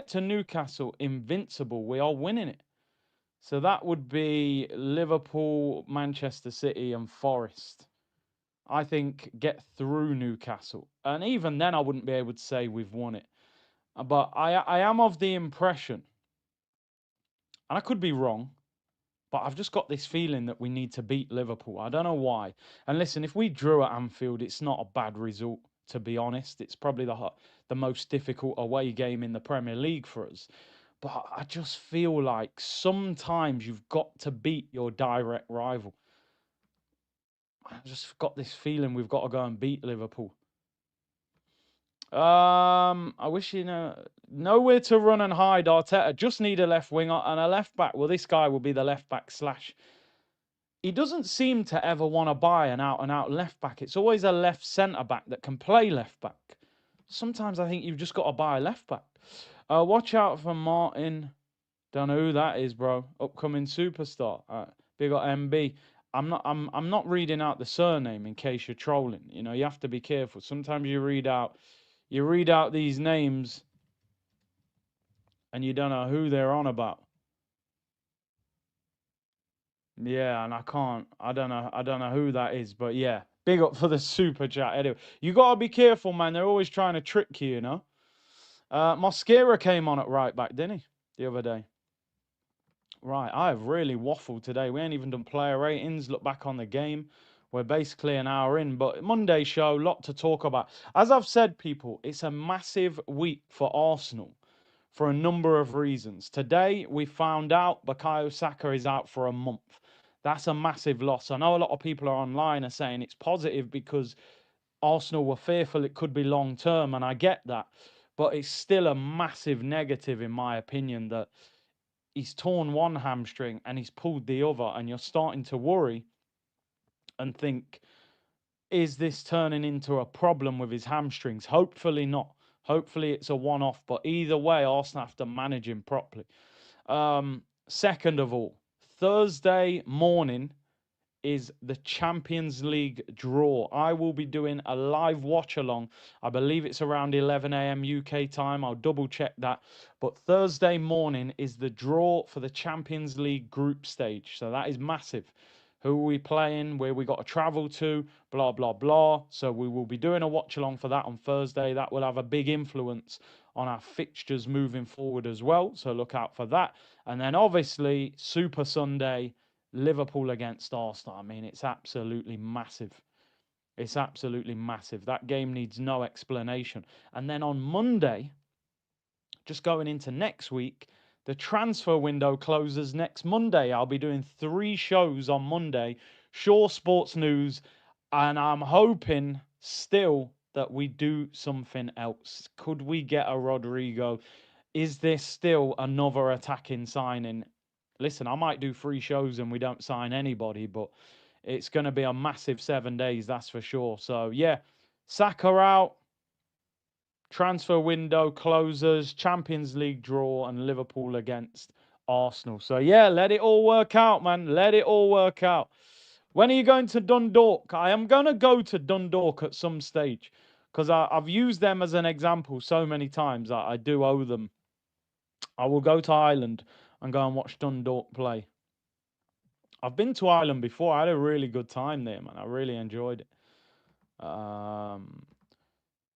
to Newcastle invincible, we are winning it. So that would be Liverpool, Manchester City, and Forest. I think get through Newcastle, and even then, I wouldn't be able to say we've won it. But I am of the impression, and I could be wrong, but I've just got this feeling that we need to beat Liverpool. I don't know why. And listen, if we drew at Anfield, it's not a bad result, to be honest. It's probably the most difficult away game in the Premier League for us. But I just feel like sometimes you've got to beat your direct rival. I just got this feeling we've got to go and beat Liverpool. I wish nowhere to run and hide. Arteta just need a left winger and a left back. Well, this guy will be the left back slash. He doesn't seem to ever want to buy an out and out left back. It's always a left centre back that can play left back. Sometimes I think you've just got to buy a left back. Watch out for Martin. Don't know who that is, bro. Upcoming superstar. Big up MB. I'm not reading out the surname in case you're trolling. You know, you have to be careful. Sometimes you read out these names and you don't know who they're on about. Yeah, and I don't know who that is, but yeah. Big up for the super chat. Anyway, you gotta be careful, man. They're always trying to trick you, you know. Mosquera came on at right back, didn't he? The other day. Right, I've really waffled today. We ain't even done player ratings. Look back on the game. We're basically an hour in, but Monday show, lot to talk about. As I've said, people, it's a massive week for Arsenal for a number of reasons. Today, we found out Bukayo Saka is out for a month. That's a massive loss. I know a lot of people are online are saying it's positive because Arsenal were fearful it could be long term, and I get that. But it's still a massive negative, in my opinion, that he's torn one hamstring and he's pulled the other, and you're starting to worry and think, is this turning into a problem with his hamstrings? Hopefully not. Hopefully it's a one-off, but either way, Arsenal have to manage him properly. Second of all, Thursday morning is the Champions League draw. I will be doing a live watch along. I believe it's around 11 a.m. UK time. I'll double check that. But Thursday morning is the draw for the Champions League group stage. So that is massive. Who are we playing? Where we got to travel to? Blah, blah, blah. So we will be doing a watch along for that on Thursday. That will have a big influence on our fixtures moving forward as well. So look out for that. And then obviously Super Sunday, Liverpool against Arsenal. I mean, it's absolutely massive. It's absolutely massive. That game needs no explanation. And then on Monday, just going into next week, the transfer window closes next Monday. I'll be doing 3 shows on Monday, Shaw Sports News, and I'm hoping still that we do something else. Could we get a Rodrigo? Is this still another attacking signing? Listen, I might do 3 shows and we don't sign anybody, but it's going to be a massive 7 days, that's for sure. So, yeah, Saka out, transfer window closes, Champions League draw, and Liverpool against Arsenal. So, yeah, let it all work out, man. Let it all work out. When are you going to Dundalk? I am going to go to Dundalk at some stage because I've used them as an example so many times. I do owe them. I will go to Ireland and go and watch Dundalk play. I've been to Ireland before. I had a really good time there, man. I really enjoyed it.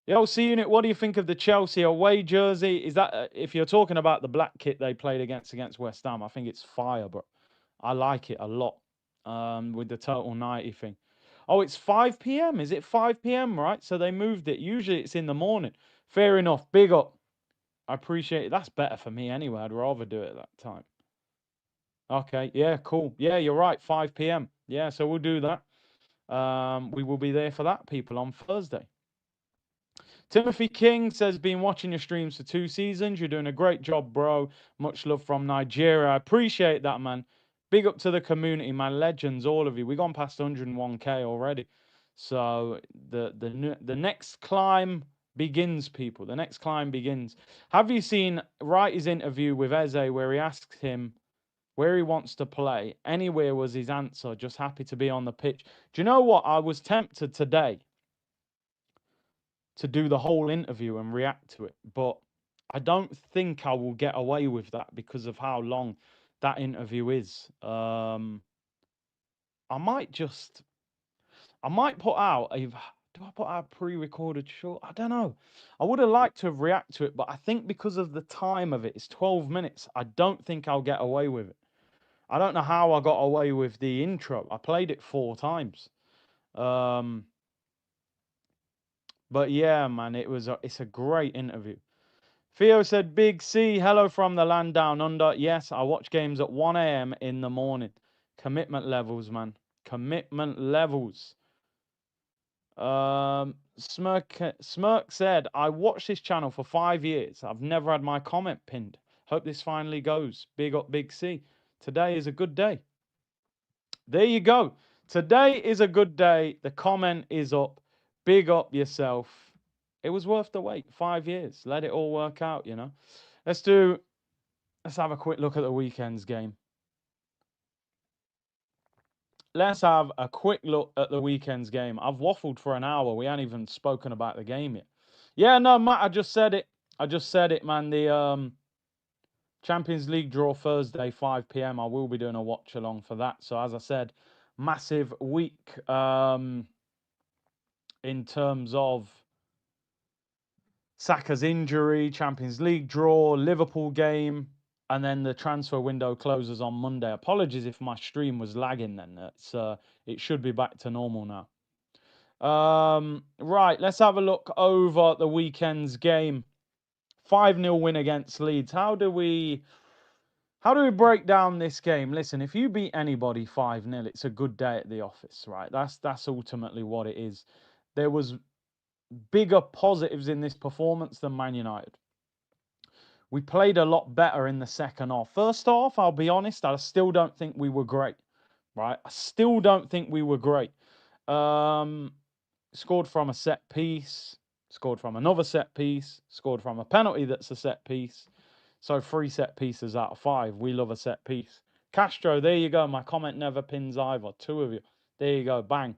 Yo, C-Unit, what do you think of the Chelsea away jersey? Is that, if you're talking about the black kit they played against West Ham, I think it's fire, but I like it a lot with the total 90 thing. Oh, it's 5 p.m. Is it 5 p.m., right? So they moved it. Usually it's in the morning. Fair enough. Big up. I appreciate it. That's better for me anyway. I'd rather do it at that time. Okay. Yeah, cool. Yeah, you're right. 5 p.m. Yeah, so we'll do that. We will be there for that, people, on Thursday. Timothy King says, been watching your streams for 2 seasons. You're doing a great job, bro. Much love from Nigeria. I appreciate that, man. Big up to the community, man. Legends, all of you. We've gone past 101K already. So the next climb begins, people. The next climb begins. Have you seen Wrighty's interview with Eze where he asks him where he wants to play? Anywhere was his answer. Just happy to be on the pitch. Do you know what? I was tempted today to do the whole interview and react to it, but I don't think I will get away with that because of how long that interview is. I might just, I might put out a, do I put out a pre-recorded short? I don't know. I would have liked to have react to it, but I think because of the time of it, it's 12 minutes. I don't think I'll get away with it. I don't know how I got away with the intro. I played it 4 times. But yeah, man, it's a great interview. Theo said, Big C, hello from the land down under. Yes, I watch games at 1 a.m. in the morning. Commitment levels, man. Commitment levels. Smirk said, I watched this channel for 5 years. I've never had my comment pinned. Hope this finally goes. Big up, Big C. Today is a good day. There you go. Today is a good day. The comment is up. Big up yourself. It was worth the wait. 5 years. Let it all work out, you know. Let's have a quick look at the weekend's game. Let's have a quick look at the weekend's game. I've waffled for an hour. We haven't even spoken about the game yet. Yeah, no, Matt, I just said it, man. The Champions League draw Thursday, 5 p.m. I will be doing a watch along for that. So as I said, massive week in terms of Saka's injury, Champions League draw, Liverpool game, and then the transfer window closes on Monday. Apologies if my stream was lagging then. It should be back to normal now. Right, let's have a look over the weekend's game. 5-0 win against Leeds. How do we break down this game? Listen, if you beat anybody 5-0, it's a good day at the office, right? That's ultimately what it is. There was bigger positives in this performance than Man United. We played a lot better in the second half. First half, I'll be honest, I still don't think we were great, right? I still don't think we were great. Scored from a set piece, scored from another set piece, scored from a penalty that's a set piece. So 3 set pieces out of 5. We love a set piece. Castro, there you go. My comment never pins either. 2 of you. There you go. Bang.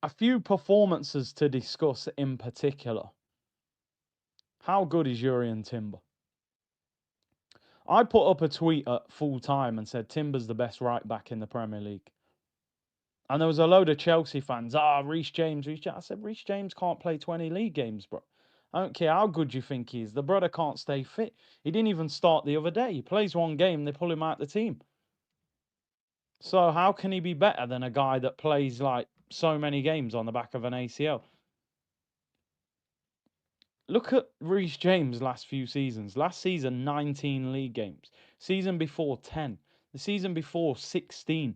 A few performances to discuss in particular. How good is Jurriën Timber? I put up a tweet at full time and said Timber's the best right back in the Premier League. And there was a load of Chelsea fans. Reece James. I said, Reece James can't play 20 league games, bro. I don't care how good you think he is. The brother can't stay fit. He didn't even start the other day. He plays 1 game, they pull him out the team. So how can he be better than a guy that plays like so many games on the back of an ACL? Look at Reece James' last few seasons. Last season, 19 league games. Season before, 10. The season before, 16.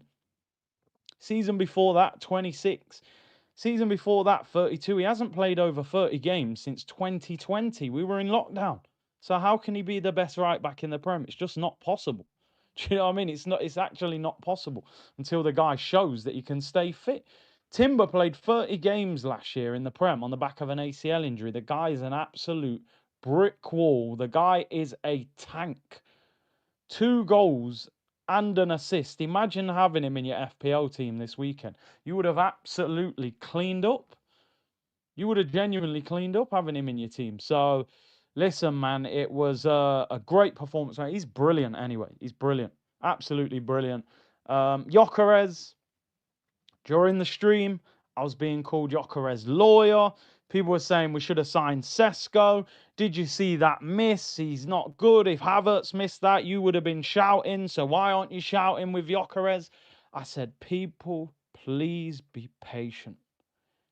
Season before that, 26. Season before that, 32. He hasn't played over 30 games since 2020. We were in lockdown. So how can he be the best right back in the Prem? It's just not possible. Do you know what I mean? It's actually not possible until the guy shows that he can stay fit. Timber played 30 games last year in the Prem on the back of an ACL injury. The guy is an absolute brick wall. The guy is a tank. 2 goals and an assist. Imagine having him in your FPL team this weekend. You would have absolutely cleaned up. You would have genuinely cleaned up having him in your team. So, listen, man, it was a great performance. He's brilliant anyway. He's brilliant. Absolutely brilliant. Gyökeres, during the stream, I was being called Gyökeres' lawyer. People were saying we should have signed Sesko. Did you see that miss? He's not good. If Havertz missed that, you would have been shouting. So why aren't you shouting with Gyökeres? I said, people, please be patient.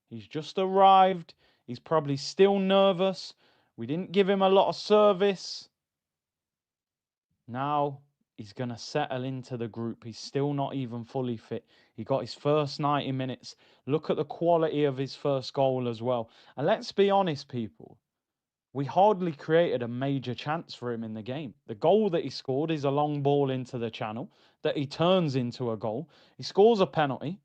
He's just arrived. He's probably still nervous. We didn't give him a lot of service. Now He's going to settle into the group. He's still not even fully fit. He got his first 90 minutes. Look at the quality of his first goal as well. And let's be honest, people. We hardly created a major chance for him in the game. The goal that he scored is a long ball into the channel that he turns into a goal. He scores a penalty.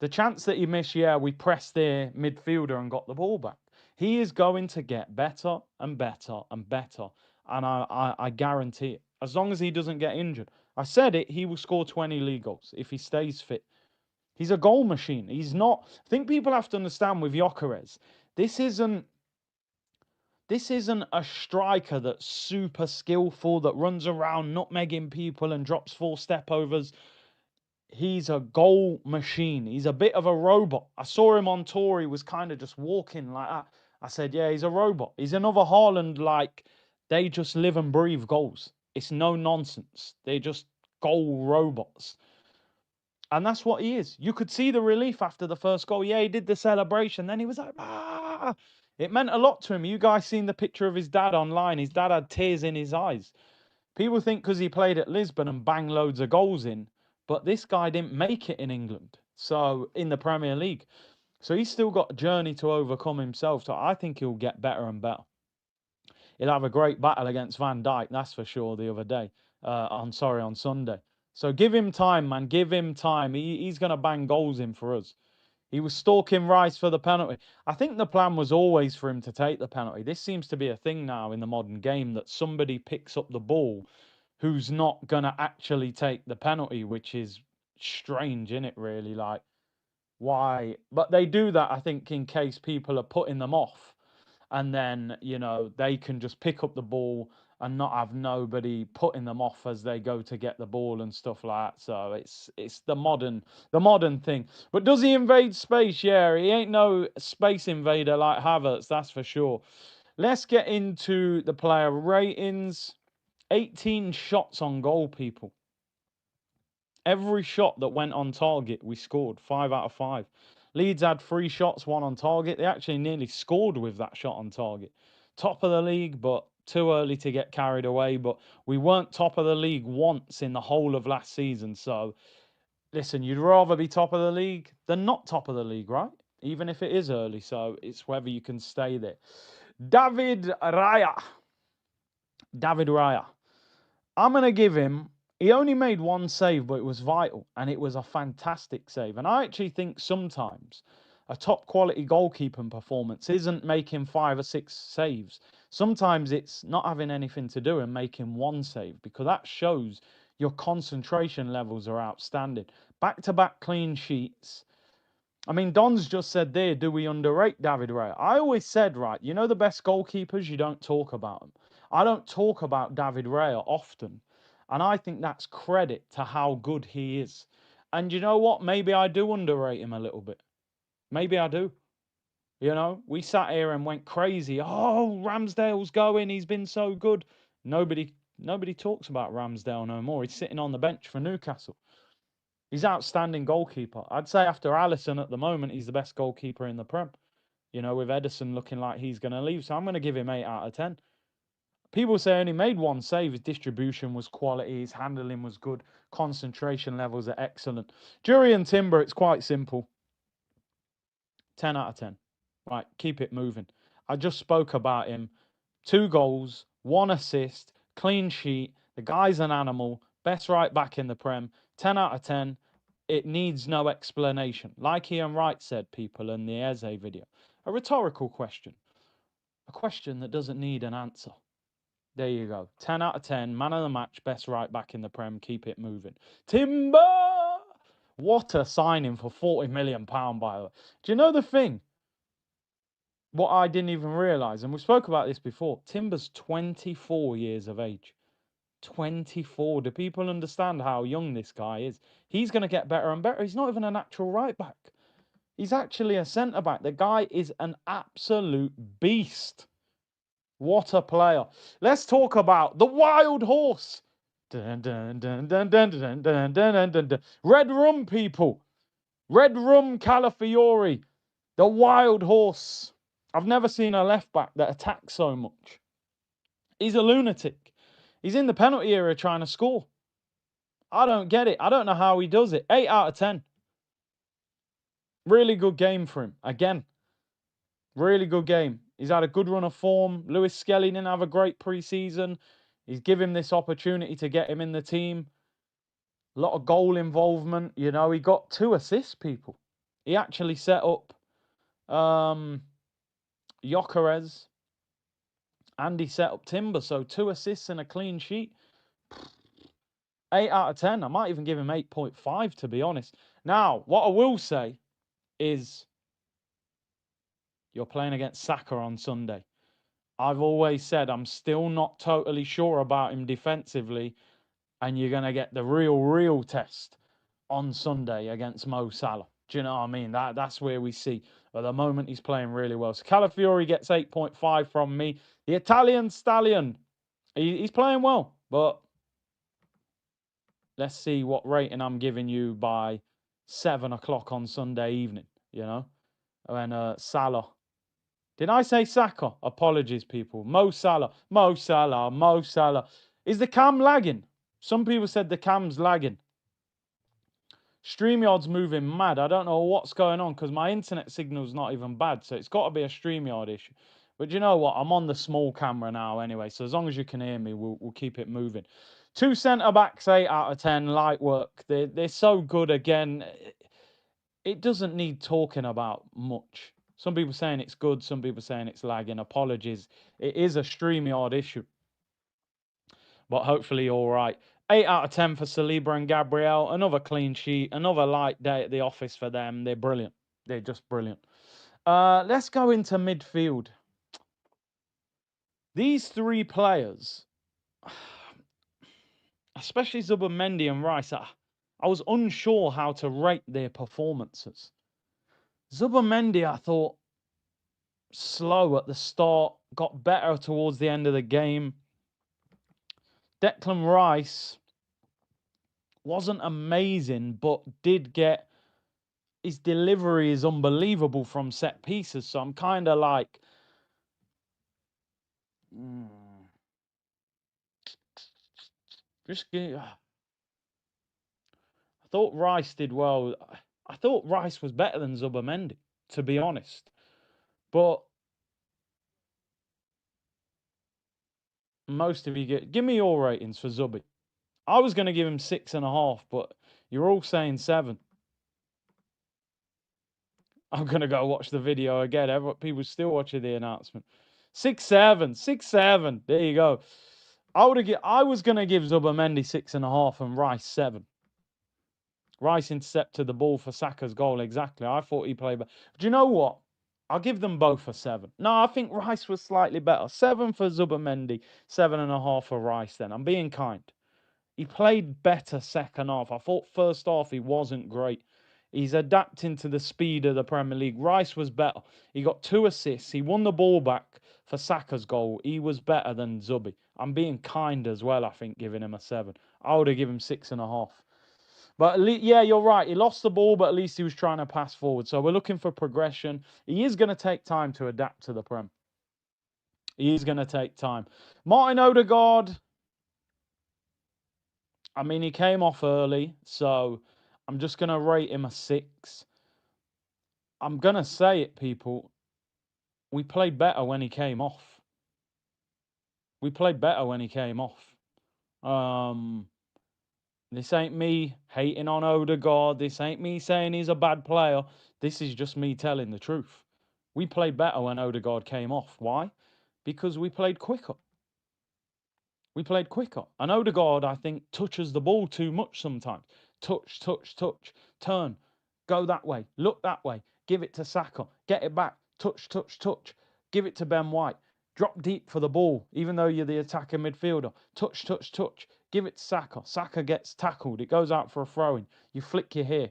The chance that he missed, yeah, we pressed their midfielder and got the ball back. He is going to get better and better and better. And I guarantee it. As long as he doesn't get injured. I said it, he will score 20 league goals if he stays fit. He's a goal machine. He's not. I think people have to understand with Gyökeres, this isn't a striker that's super skillful, that runs around nutmegging people and drops 4 step overs. He's a goal machine. He's a bit of a robot. I saw him on tour. He was kind of just walking like that. I said, yeah, he's a robot. He's another Haaland. Like, they just live and breathe goals. It's no nonsense. They're just goal robots. And that's what he is. You could see the relief after the first goal. Yeah, he did the celebration. Then he was like, ah. It meant a lot to him. You guys seen the picture of his dad online. His dad had tears in his eyes. People think because he played at Lisbon and banged loads of goals in, but this guy didn't make it in England. So in the Premier League. So he's still got a journey to overcome himself. So I think he'll get better and better. He'll have a great battle against Van Dijk, that's for sure, the other day. On Sunday. So give him time, man. Give him time. He's going to bang goals in for us. He was stalking Rice for the penalty. I think the plan was always for him to take the penalty. This seems to be a thing now in the modern game that somebody picks up the ball who's not going to actually take the penalty, which is strange, isn't it, really? Like, why? But they do that, I think, in case people are putting them off. And then, they can just pick up the ball and not have nobody putting them off as they go to get the ball and stuff like that. So it's the modern thing. But does he invade space? Yeah, he ain't no space invader like Havertz, that's for sure. Let's get into the player ratings. 18 shots on goal, people. Every shot that went on target, we scored 5 out of 5. Leeds had 3 shots, 1 on target. They actually nearly scored with that shot on target. Top of the league, but too early to get carried away. But we weren't top of the league once in the whole of last season. So, listen, you'd rather be top of the league than not top of the league, right? Even if it is early. So, it's whether you can stay there. David Raya. I'm going to give him. He only made 1 save, but it was vital, and it was a fantastic save. And I actually think sometimes a top quality goalkeeping performance isn't making 5 or 6 saves. Sometimes it's not having anything to do and making 1 save, because that shows your concentration levels are outstanding. Back-to-back clean sheets. I mean, Don's just said there, do we underrate David Raya? I always said, right, the best goalkeepers, you don't talk about them. I don't talk about David Raya often. And I think that's credit to how good he is. And you know what? Maybe I do underrate him a little bit. Maybe I do. We sat here and went crazy. Oh, Ramsdale's going. He's been so good. Nobody talks about Ramsdale no more. He's sitting on the bench for Newcastle. He's an outstanding goalkeeper. I'd say after Alisson at the moment, he's the best goalkeeper in the Prem. With Ederson looking like he's going to leave. So I'm going to give him 8 out of 10. People say only made 1 save. His distribution was quality. His handling was good. Concentration levels are excellent. Jurriën Timber, it's quite simple. 10 out of 10. Right, keep it moving. I just spoke about him. 2 goals, 1 assist, clean sheet. The guy's an animal. Best right back in the Prem. 10 out of 10. It needs no explanation. Like Ian Wright said, people, in the Eze video. A rhetorical question. A question that doesn't need an answer. There you go. 10 out of 10. Man of the match. Best right back in the Prem. Keep it moving. Timber! What a signing for £40 million, by the way. Do you know the thing? What I didn't even realise, and we spoke about this before, Timber's 24 years of age. 24. Do people understand how young this guy is? He's going to get better and better. He's not even a natural right back. He's actually a centre back. The guy is an absolute beast. What a player. Let's talk about the wild horse. Dun, dun, dun, dun, dun, dun, dun, dun, dun, dun. Red rum, people. Red rum Calafiori. The wild horse. I've never seen a left back that attacks so much. He's a lunatic. He's in the penalty area trying to score. I don't get it. I don't know how he does it. 8 out of 10. Really good game for him. Again, really good game. He's had a good run of form. Lewis Skelly didn't have a great preseason. He's given this opportunity to get him in the team. A lot of goal involvement. You know, he got 2 assists, people. He actually set up Gyökeres and he set up Timber. So 2 assists and a clean sheet. 8 out of 10. I might even give him 8.5, to be honest. Now, what I will say is you're playing against Saka on Sunday. I've always said I'm still not totally sure about him defensively, and you're going to get the real test on Sunday against Mo Salah. Do you know what I mean? That's where we see. At the moment, he's playing really well. So Calafiori gets 8.5 from me. The Italian Stallion, he's playing well, but let's see what rating I'm giving you by 7 o'clock on Sunday evening, you know, when Salah. Did I say Saka? Apologies, people. Mo Salah, Mo Salah, Mo Salah. Is the cam lagging? Some people said the cam's lagging. StreamYard's moving mad. I don't know what's going on because my internet signal's not even bad, so it's got to be a StreamYard issue. But you know what? I'm on the small camera now anyway, so as long as you can hear me, we'll keep it moving. 2 centre-backs, 8 out of 10, light work. They're so good again. It doesn't need talking about much. Some people saying it's good, some people saying it's lagging. Apologies. It is a StreamYard issue. But hopefully all right. 8 out of 10 for Saliba and Gabriel. Another clean sheet. Another light day at the office for them. They're brilliant. They're just brilliant. Let's go into midfield. These 3 players, especially Zubimendi and Rice, I was unsure how to rate their performances. Zubimendi, I thought, slow at the start, got better towards the end of the game. Declan Rice wasn't amazing, but did get, his delivery is unbelievable from set pieces. So I'm kind of like, just I thought Rice did well. I thought Rice was better than Zubimendi, to be honest. But most of you give me your ratings for Zubi. I was going to give him 6.5, but you're all saying 7. I'm going to go watch the video again. People still watching the announcement. 6-7. 6-7. There you go. I was going to give Zubimendi 6.5 and Rice 7. Rice intercepted the ball for Saka's goal. Exactly. I thought he played better. Do you know what? I'll give them both a 7. No, I think Rice was slightly better. 7 for Zubimendi, 7.5 for Rice then. I'm being kind. He played better second half. I thought first half he wasn't great. He's adapting to the speed of the Premier League. Rice was better. He got 2 assists. He won the ball back for Saka's goal. He was better than Zubi. I'm being kind as well, I think, giving him a 7. I would have given him 6.5. But yeah, you're right. He lost the ball, but at least he was trying to pass forward. So we're looking for progression. He is going to take time to adapt to the Prem. He is going to take time. Martin Odegaard, I mean, he came off early, so I'm just going to rate him a 6. I'm going to say it, people. We played better when he came off. We played better when he came off. This ain't me hating on Odegaard. This ain't me saying he's a bad player. This is just me telling the truth. We played better when Odegaard came off. Why? Because we played quicker. We played quicker. And Odegaard, I think, touches the ball too much sometimes. Touch, touch, touch. Turn. Go that way. Look that way. Give it to Saka. Get it back. Touch, touch, touch. Give it to Ben White. Drop deep for the ball, even though you're the attacking midfielder. Touch, touch, touch. Give it to Saka. Saka gets tackled. It goes out for a throw-in. You flick your hair.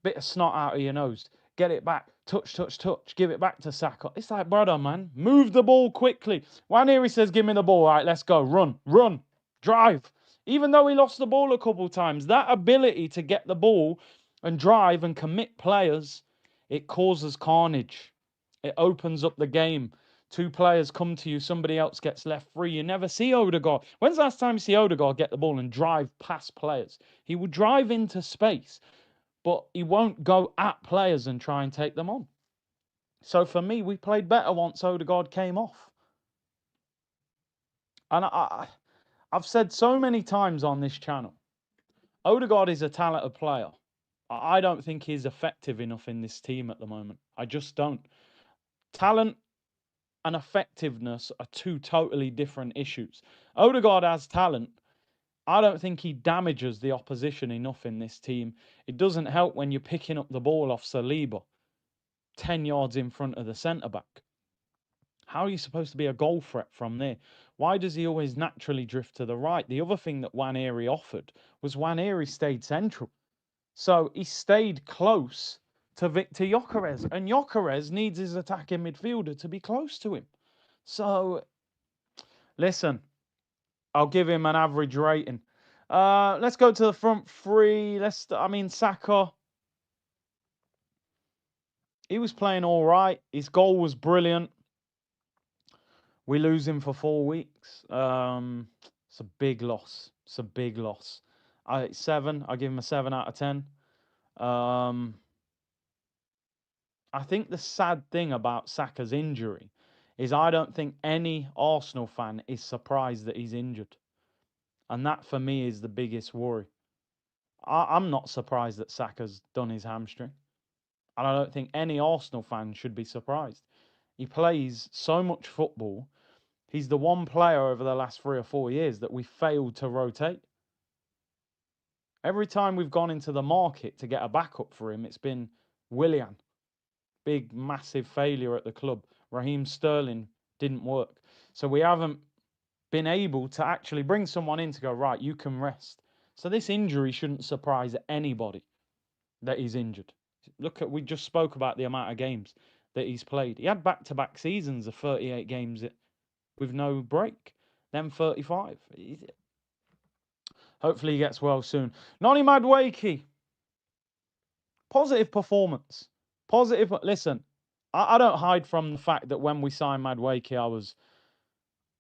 Bit of snot out of your nose. Get it back. Touch, touch, touch. Give it back to Saka. It's like, brother, man. Move the ball quickly. Waneri says, give me the ball. All right, let's go. Run, run, drive. Even though he lost the ball a couple times, that ability to get the ball and drive and commit players, it causes carnage. It opens up the game Two players come to you, somebody else gets left free. You never see Odegaard. When's the last time you see Odegaard get the ball and drive past players? He will drive into space, but he won't go at players and try and take them on. So for me, we played better once Odegaard came off. And I've said so many times on this channel, Odegaard is a talented player. I don't think he's effective enough in this team at the moment. I just don't. Talent and effectiveness are two totally different issues. Odegaard has talent. I don't think he damages the opposition enough in this team. It doesn't help when you're picking up the ball off Saliba 10 yards in front of the centre-back. How are you supposed to be a goal threat from there? Why does he always naturally drift to the right? The other thing that Nwaneri offered was Nwaneri stayed central. So he stayed close to Victor Gyökeres, and Gyökeres needs his attacking midfielder to be close to him. So, listen, I'll give him an average rating. Let's go to the front three. Saka, he was playing all right. His goal was brilliant. We lose him for 4 weeks. It's a big loss. It's a big loss. I give him a 7 out of 10. I think the sad thing about Saka's injury is I don't think any Arsenal fan is surprised that he's injured. And that, for me, is the biggest worry. I'm not surprised that Saka's done his hamstring. And I don't think any Arsenal fan should be surprised. He plays so much football. He's the one player over the last 3 or 4 years that we failed to rotate. Every time we've gone into the market to get a backup for him, it's been Willian. Big, massive failure at the club. Raheem Sterling didn't work. So we haven't been able to actually bring someone in to go, right, you can rest. So this injury shouldn't surprise anybody that he's injured. We just spoke about the amount of games that he's played. He had back-to-back seasons of 38 games with no break. Then 35. Hopefully he gets well soon. Noni Madueke. Positive performance. Positive. Listen, I don't hide from the fact that when we signed Madueke,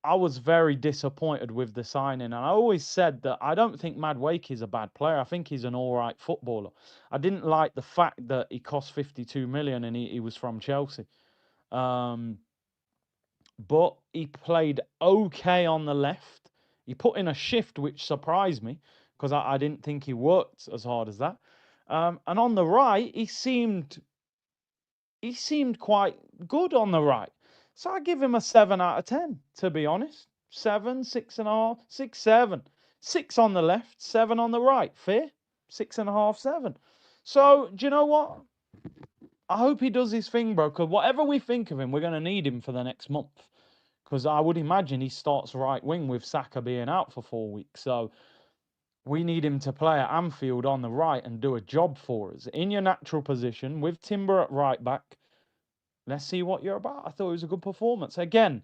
I was very disappointed with the signing. And I always said that I don't think Madueke is a bad player. I think he's an all right footballer. I didn't like the fact that he cost 52 million and he was from Chelsea. But he played okay on the left. He put in a shift, which surprised me because I didn't think he worked as hard as that. And on the right, he seemed quite good on the right. So I give him a 7 out of 10, to be honest. 7, 6.5, 6, 7. 6 on the left, 7 on the right. Fair? 6.5, 7. So, do you know what? I hope he does his thing, bro, because whatever we think of him, we're going to need him for the next month. Because I would imagine he starts right wing with Saka being out for 4 weeks. So we need him to play at Anfield on the right and do a job for us. In your natural position, with Timber at right back, let's see what you're about. I thought it was a good performance. Again,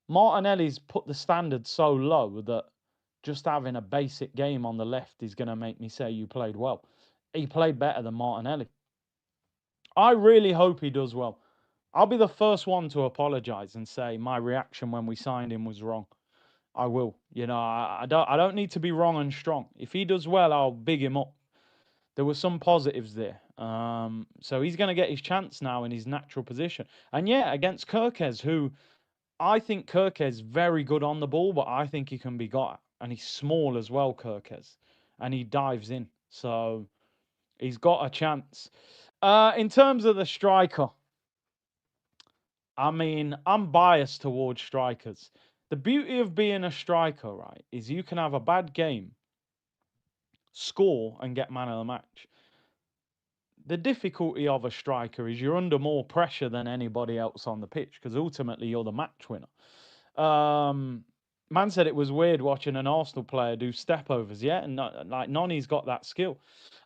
Martinelli's put the standard so low that just having a basic game on the left is going to make me say you played well. He played better than Martinelli. I really hope he does well. I'll be the first one to apologise and say my reaction when we signed him was wrong. I will. You know, I don't need to be wrong and strong. If he does well, I'll big him up. There were some positives there. So he's going to get his chance now in his natural position. And yeah, against Kirkes, who I think Kirkes very good on the ball, but I think he can be got. And he's small as well, Kirkes. And he dives in. So he's got a chance. In terms of the striker, I mean, I'm biased towards strikers. The beauty of being a striker, right, is you can have a bad game, score, and get man of the match. The difficulty of a striker is you're under more pressure than anybody else on the pitch because ultimately you're the match winner. Man said it was weird watching an Arsenal player do stepovers, yeah, and like Noni's got that skill.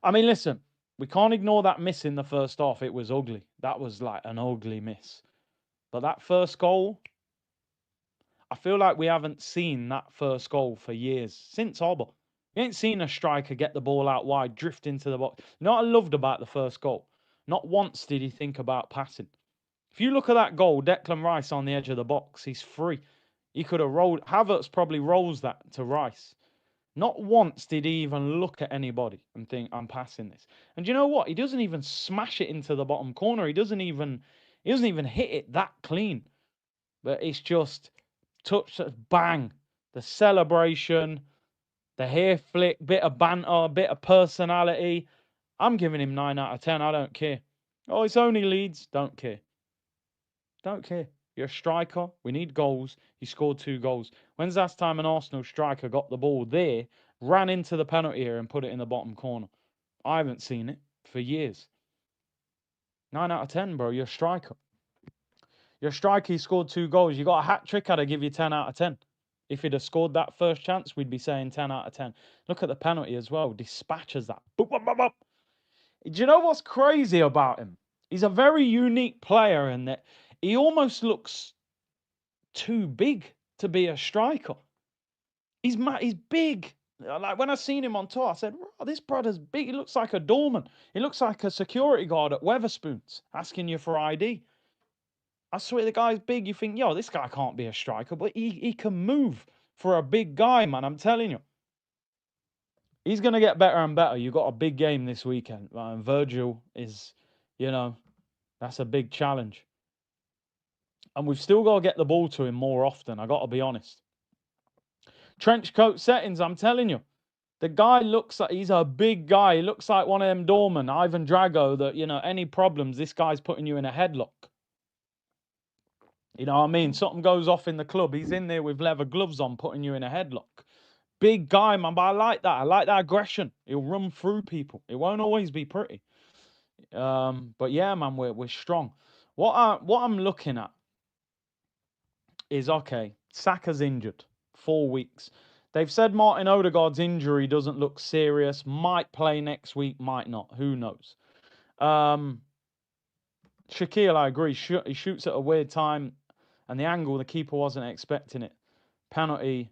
I mean, listen, we can't ignore that miss in the first half. It was ugly. That was like an ugly miss. But that first goal, I feel like we haven't seen that first goal for years, since Obba. We ain't seen a striker get the ball out wide, drift into the box. You know what I loved about the first goal? Not once did he think about passing. If If you look at that goal, Declan Rice on the edge of the box, he's free. He could have rolled. Havertz probably rolls that to Rice. Not once did he even look at anybody and think, I'm passing this. And you know what? He doesn't even smash it into the bottom corner. He doesn't even hit it that clean. But it's just touch, bang. The celebration, the hair flick, bit of banter, bit of personality. I'm giving him 9 out of 10. I don't care. Oh, it's only Leeds. Don't care. Don't care. You're a striker. We need goals. You scored 2 goals. When's the last time an Arsenal striker got the ball there, ran into the penalty area and put it in the bottom corner? I haven't seen it for years. 9 out of 10, bro. You're a striker. You're a striker. You scored 2 goals. You got a hat trick. I'd give you 10 out of 10. If he'd have scored that first chance, we'd be saying 10 out of 10. Look at the penalty as well. Dispatches that. Boop, boop, boop, boop. Do you know what's crazy about him? He's a very unique player in that he almost looks too big to be a striker. He's big. Like when I seen him on tour, I said, "Wow, this brother's big. He looks like a doorman. He looks like a security guard at Weatherspoons asking you for ID." I swear the guy's big. You think, yo, this guy can't be a striker, but he can move for a big guy, man. I'm telling you. He's going to get better and better. You got a big game this weekend. Virgil is, that's a big challenge. And we've still got to get the ball to him more often. I got to be honest. Trench coat settings, I'm telling you. The guy looks like he's a big guy. He looks like one of them doormen, Ivan Drago, that, any problems, this guy's putting you in a headlock. You know what I mean? Something goes off in the club. He's in there with leather gloves on, putting you in a headlock. Big guy, man, but I like that. I like that aggression. He'll run through people. It won't always be pretty. But yeah, man, we're strong. What I'm looking at is, okay, Saka's injured. 4 weeks. They've said Martin Odegaard's injury doesn't look serious. Might play next week, might not. Who knows? Shaquille, I agree. He shoots at a weird time, and the angle, the keeper wasn't expecting it. Penalty.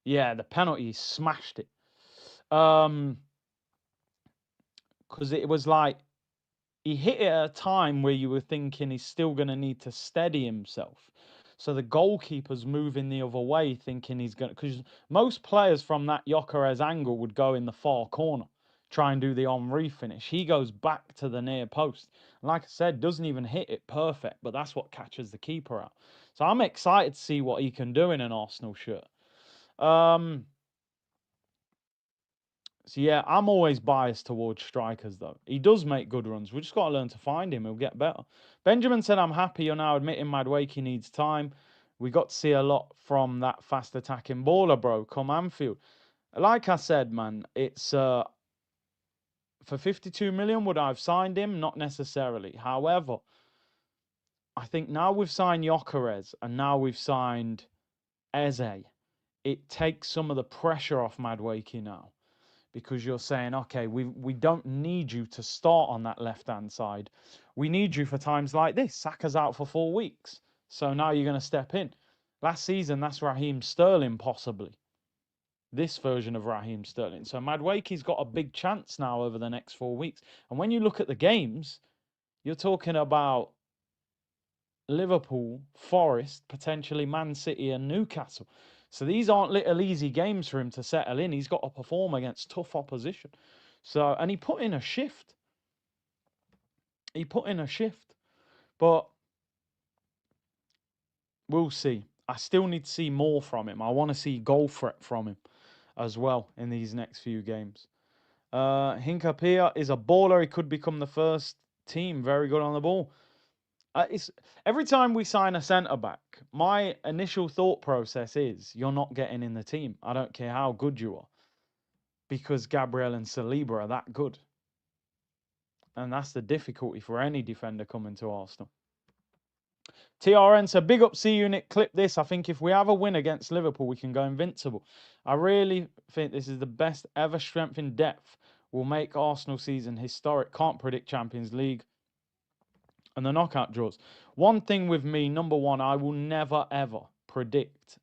Yeah, the penalty smashed it. Because it was like he hit it at a time where you were thinking he's still going to need to steady himself. So the goalkeeper's moving the other way, thinking he's going to... Because most players from that Gyökeres angle would go in the far corner, try and do the Henry finish. He goes back to the near post. And like I said, doesn't even hit it perfect, but that's what catches the keeper out. So I'm excited to see what he can do in an Arsenal shirt. So yeah, I'm always biased towards strikers though. He does make good runs. We just got to learn to find him. He'll get better. Benjamin said, I'm happy you're now admitting Madueke needs time. We got to see a lot from that fast attacking baller, bro. Come Anfield. Like I said, man, it's for 52 million, would I have signed him? Not necessarily. However, I think now we've signed Gyökeres and now we've signed Eze. It takes some of the pressure off Madueke now. Because you're saying, okay, we don't need you to start on that left-hand side. We need you for times like this. Saka's out for 4 weeks. So now you're going to step in. Last season, that's Raheem Sterling, possibly. This version of Raheem Sterling. So Madueke's got a big chance now over the next 4 weeks. And when you look at the games, you're talking about Liverpool, Forest, potentially Man City and Newcastle. So these aren't little easy games for him to settle in. He's got to perform against tough opposition. So, and he put in a shift. But we'll see. I still need to see more from him. I want to see goal threat from him as well in these next few games. Hincapie is a baller. He could become the first team. Very good on the ball. It's every time we sign a centre-back, my initial thought process is you're not getting in the team. I don't care how good you are. Because Gabriel and Saliba are that good. And that's the difficulty for any defender coming to Arsenal. TRN said, big up C-Unit, clip this. I think if we have a win against Liverpool, we can go invincible. I really think this is the best ever strength in depth. Will make Arsenal season historic. Can't predict Champions League and the knockout draws. One thing with me, number one, I will never, ever predict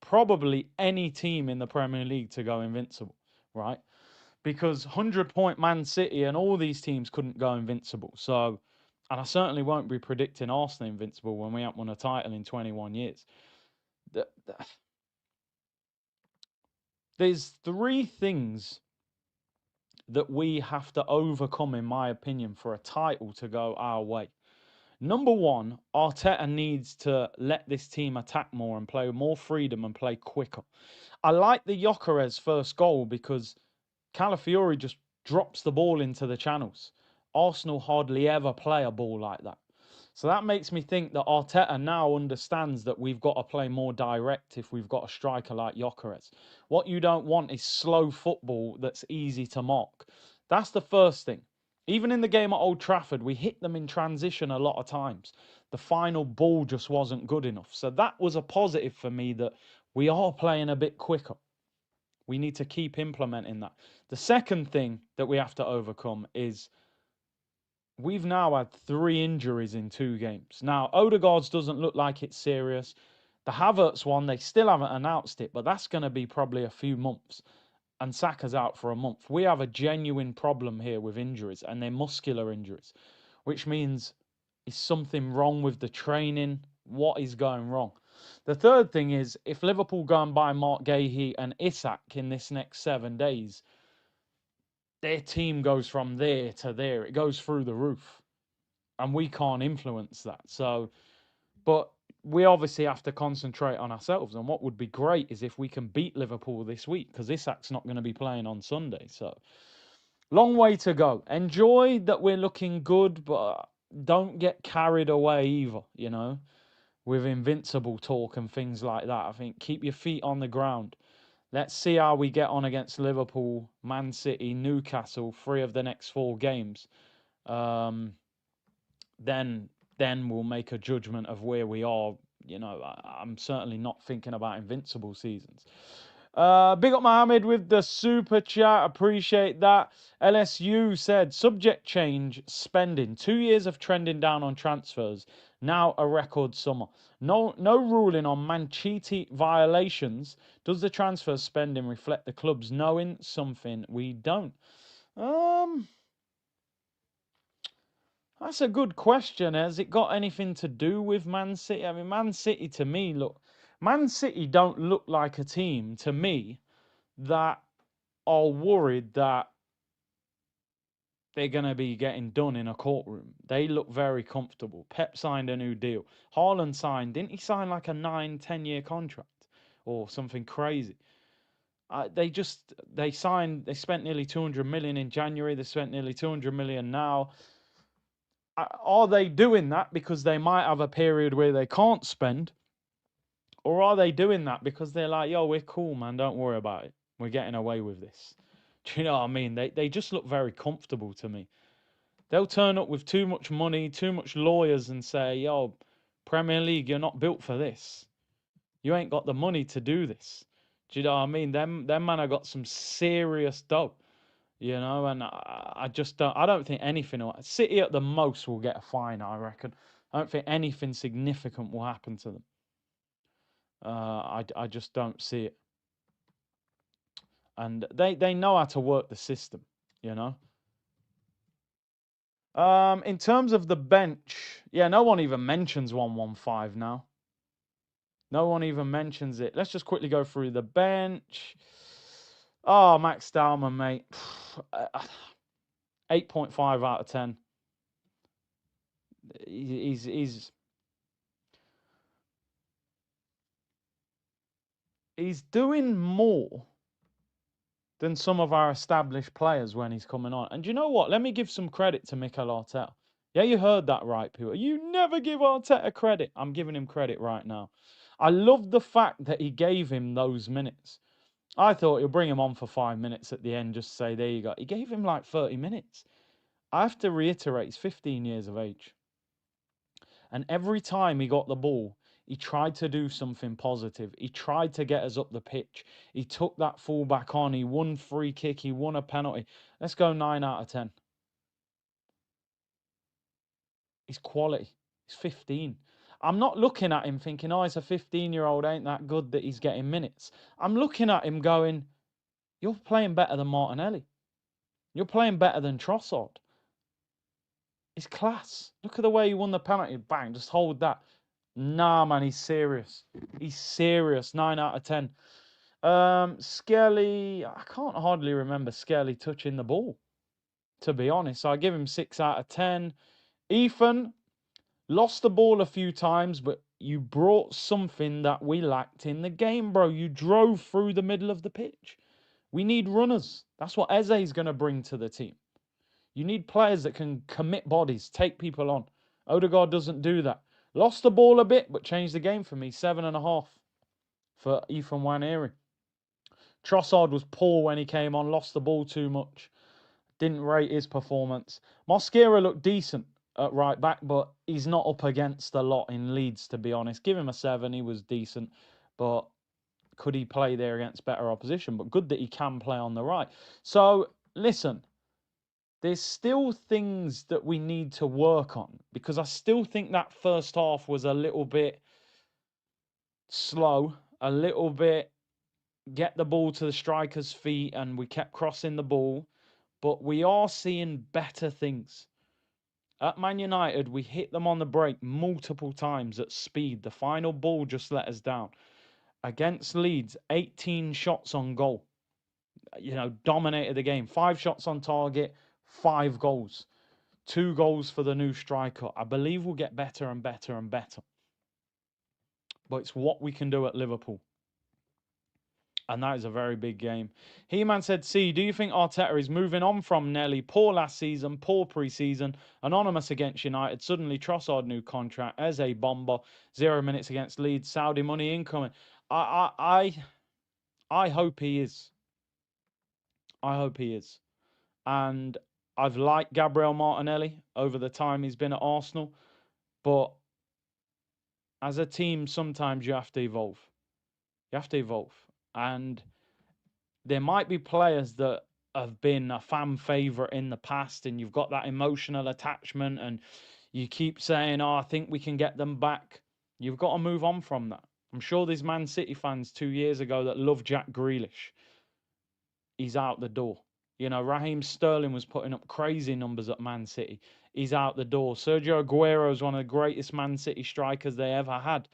probably any team in the Premier League to go invincible, right? Because 100-point Man City and all these teams couldn't go invincible. So And I certainly won't be predicting Arsenal invincible when we haven't won a title in 21 years. There's three things that we have to overcome, in my opinion, for a title to go our way. Number one, Arteta needs to let this team attack more and play more freedom and play quicker. I like the Gyökeres first goal because Calafiori just drops the ball into the channels. Arsenal hardly ever play a ball like that. So that makes me think that Arteta now understands that we've got to play more direct if we've got a striker like Gyökeres. What you don't want is slow football that's easy to mark. That's the first thing. Even in the game at Old Trafford, we hit them in transition a lot of times. The final ball just wasn't good enough. So that was a positive for me, that we are playing a bit quicker. We need to keep implementing that. The second thing that we have to overcome is we've now had 3 injuries in 2 games. Now, Odegaard's doesn't look like it's serious. The Havertz one, they still haven't announced it, but that's going to be probably a few months. And Saka's out for a month. We have a genuine problem here with injuries, and they're muscular injuries, which means is something wrong with the training? What is going wrong? The third thing is, if Liverpool go and buy Mark Gahey and Isak in this next 7 days, their team goes from there to there. It goes through the roof. And we can't influence that. So, but we obviously have to concentrate on ourselves. And what would be great is if we can beat Liverpool this week, because Isak's not going to be playing on Sunday. So, long way to go. Enjoy that we're looking good, but don't get carried away either, you know, with invincible talk and things like that. I think keep your feet on the ground. Let's see how we get on against Liverpool, Man City, Newcastle, 3 of the next 4 games. Then we'll make a judgment of where we are. You know, I'm certainly not thinking about invincible seasons. Big up Mohammed with the super chat. Appreciate that. LSU said, subject change spending. 2 years of trending down on transfers. Now a record summer. No ruling on Manchete violations. Does the transfer spending reflect the club's knowing something we don't? That's a good question. Has it got anything to do with Man City? I mean, Man City to me, Man City don't look like a team to me that are worried that they're going to be getting done in a courtroom. They look very comfortable. Pep signed a new deal. Haaland signed, didn't he sign like a 9-10 year contract or something crazy? They spent nearly 200 million in January. They spent nearly 200 million now. Are they doing that because they might have a period where they can't spend? Or are they doing that because they're like, yo, we're cool, man, don't worry about it. We're getting away with this. Do you know what I mean? They just look very comfortable to me. They'll turn up with too much money, too much lawyers and say, yo, Premier League, you're not built for this. You ain't got the money to do this. Do you know what I mean? Them man have got some serious dough. You know, and I just don't. I don't think anything. City at the most will get a fine. I reckon. I don't think anything significant will happen to them. I just don't see it. And they know how to work the system. You know. In terms of the bench, yeah, no one even mentions 115 now. No one even mentions it. Let's just quickly go through the bench. Oh, Max Dowman, mate. 8.5 out of 10. He's doing more than some of our established players when he's coming on. And you know what? Let me give some credit to Mikel Arteta. Yeah, you heard that right, people. You never give Arteta credit. I'm giving him credit right now. I love the fact that he gave him those minutes. I thought he'll bring him on for 5 minutes at the end, just say, there you go. He gave him like 30 minutes. I have to reiterate, he's 15 years of age. And every time he got the ball, he tried to do something positive. He tried to get us up the pitch. He took that fullback on. He won free kick. He won a penalty. Let's go 9 out of 10. He's quality. He's 15. I'm not looking at him thinking, oh, he's a 15-year-old, ain't that good that he's getting minutes. I'm looking at him going, you're playing better than Martinelli. You're playing better than Trossard. It's class. Look at the way he won the penalty. Bang, just hold that. Nah, man, he's serious. He's serious. 9 out of 10. Skelly, I can't hardly remember Skelly touching the ball, to be honest. So I give him 6 out of 10. Ethan lost the ball a few times, but you brought something that we lacked in the game, bro. You drove through the middle of the pitch. We need runners. That's what Eze's going to bring to the team. You need players that can commit bodies, take people on. Odegaard doesn't do that. Lost the ball a bit, but changed the game for me. 7.5 for Ethan Nwaneri. Trossard was poor when he came on, lost the ball too much. Didn't rate his performance. Mosquera looked decent at right back, but he's not up against a lot in Leeds, to be honest. Give him a 7. He was decent, but could he play there against better opposition? But good that he can play on the right. So, listen, there's still things that we need to work on, because I still think that first half was a little bit slow, a little bit get the ball to the striker's feet, and we kept crossing the ball. But we are seeing better things. At Man United, we hit them on the break multiple times at speed. The final ball just let us down. Against Leeds, 18 shots on goal. You know, dominated the game. 5 shots on target, 5 goals. 2 goals for the new striker. I believe we'll get better and better and better. But it's what we can do at Liverpool. And that is a very big game. He-Man said, do you think Arteta is moving on from Nelly? Poor last season, poor pre-season, anonymous against United, suddenly Trossard new contract, as a bomber, 0 minutes against Leeds, Saudi money incoming. I hope he is. I hope he is. And I've liked Gabriel Martinelli over the time he's been at Arsenal. But as a team, sometimes you have to evolve. You have to evolve. And there might be players that have been a fan favourite in the past, and you've got that emotional attachment, and you keep saying, oh, I think we can get them back. You've got to move on from that. I'm sure there's Man City fans 2 years ago that loved Jack Grealish. He's out the door. You know, Raheem Sterling was putting up crazy numbers at Man City. He's out the door. Sergio Aguero is one of the greatest Man City strikers they ever had.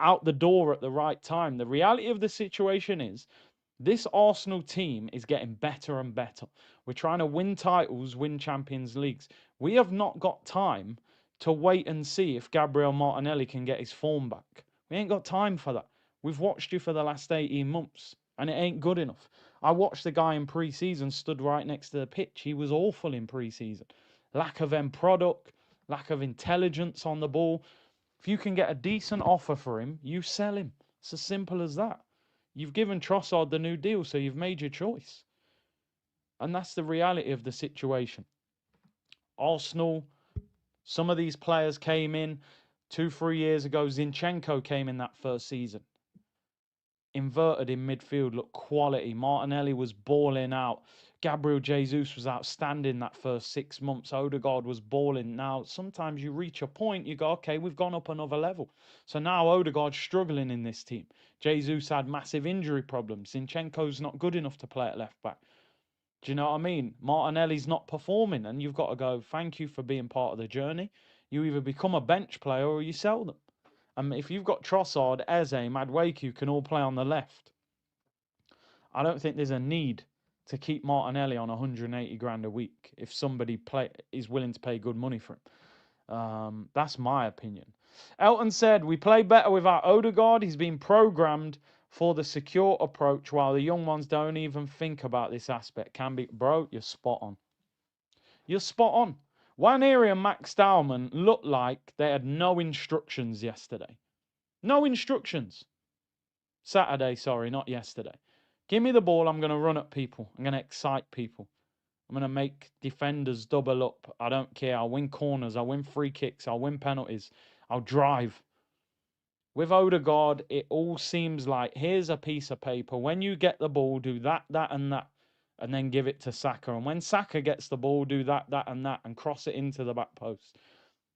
Out the door at the right time. The reality of the situation is, this Arsenal team is getting better and better. We're trying to win titles, win Champions Leagues. We have not got time to wait and see if Gabriel Martinelli can get his form back. We ain't got time for that. We've watched you for the last 18 months, and it ain't good enough. I watched the guy in pre-season, stood right next to the pitch. He was awful in pre-season. Lack of end product, lack of intelligence on the ball. If you can get a decent offer for him, you sell him. It's as simple as that. You've given Trossard the new deal, so you've made your choice. And that's the reality of the situation. Arsenal, some of these players came in 2-3 years ago. Zinchenko came in that first season. Inverted in midfield, looked quality. Martinelli was balling out. Gabriel Jesus was outstanding that first 6 months. Odegaard was balling. Now, sometimes you reach a point, you go, okay, we've gone up another level. So now Odegaard's struggling in this team. Jesus had massive injury problems. Zinchenko's not good enough to play at left back. Do you know what I mean? Martinelli's not performing, and you've got to go, thank you for being part of the journey. You either become a bench player or you sell them. And if you've got Trossard, Eze, Madueke can all play on the left, I don't think there's a need to keep Martinelli on 180 grand a week if somebody is willing to pay good money for him. That's my opinion. Elton said, we play better without Odegaard. He's been programmed for the secure approach, while the young ones don't even think about this aspect. Bro, you're spot on. You're spot on. Nwaneri and Max Dowman looked like they had no instructions yesterday. No instructions. Saturday, sorry, not yesterday. Give me the ball, I'm going to run at people. I'm going to excite people. I'm going to make defenders double up. I don't care. I'll win corners. I'll win free kicks. I'll win penalties. I'll drive. With Odegaard, it all seems like, here's a piece of paper. When you get the ball, do that, that, and that, and then give it to Saka. And when Saka gets the ball, do that, that, and that, and cross it into the back post.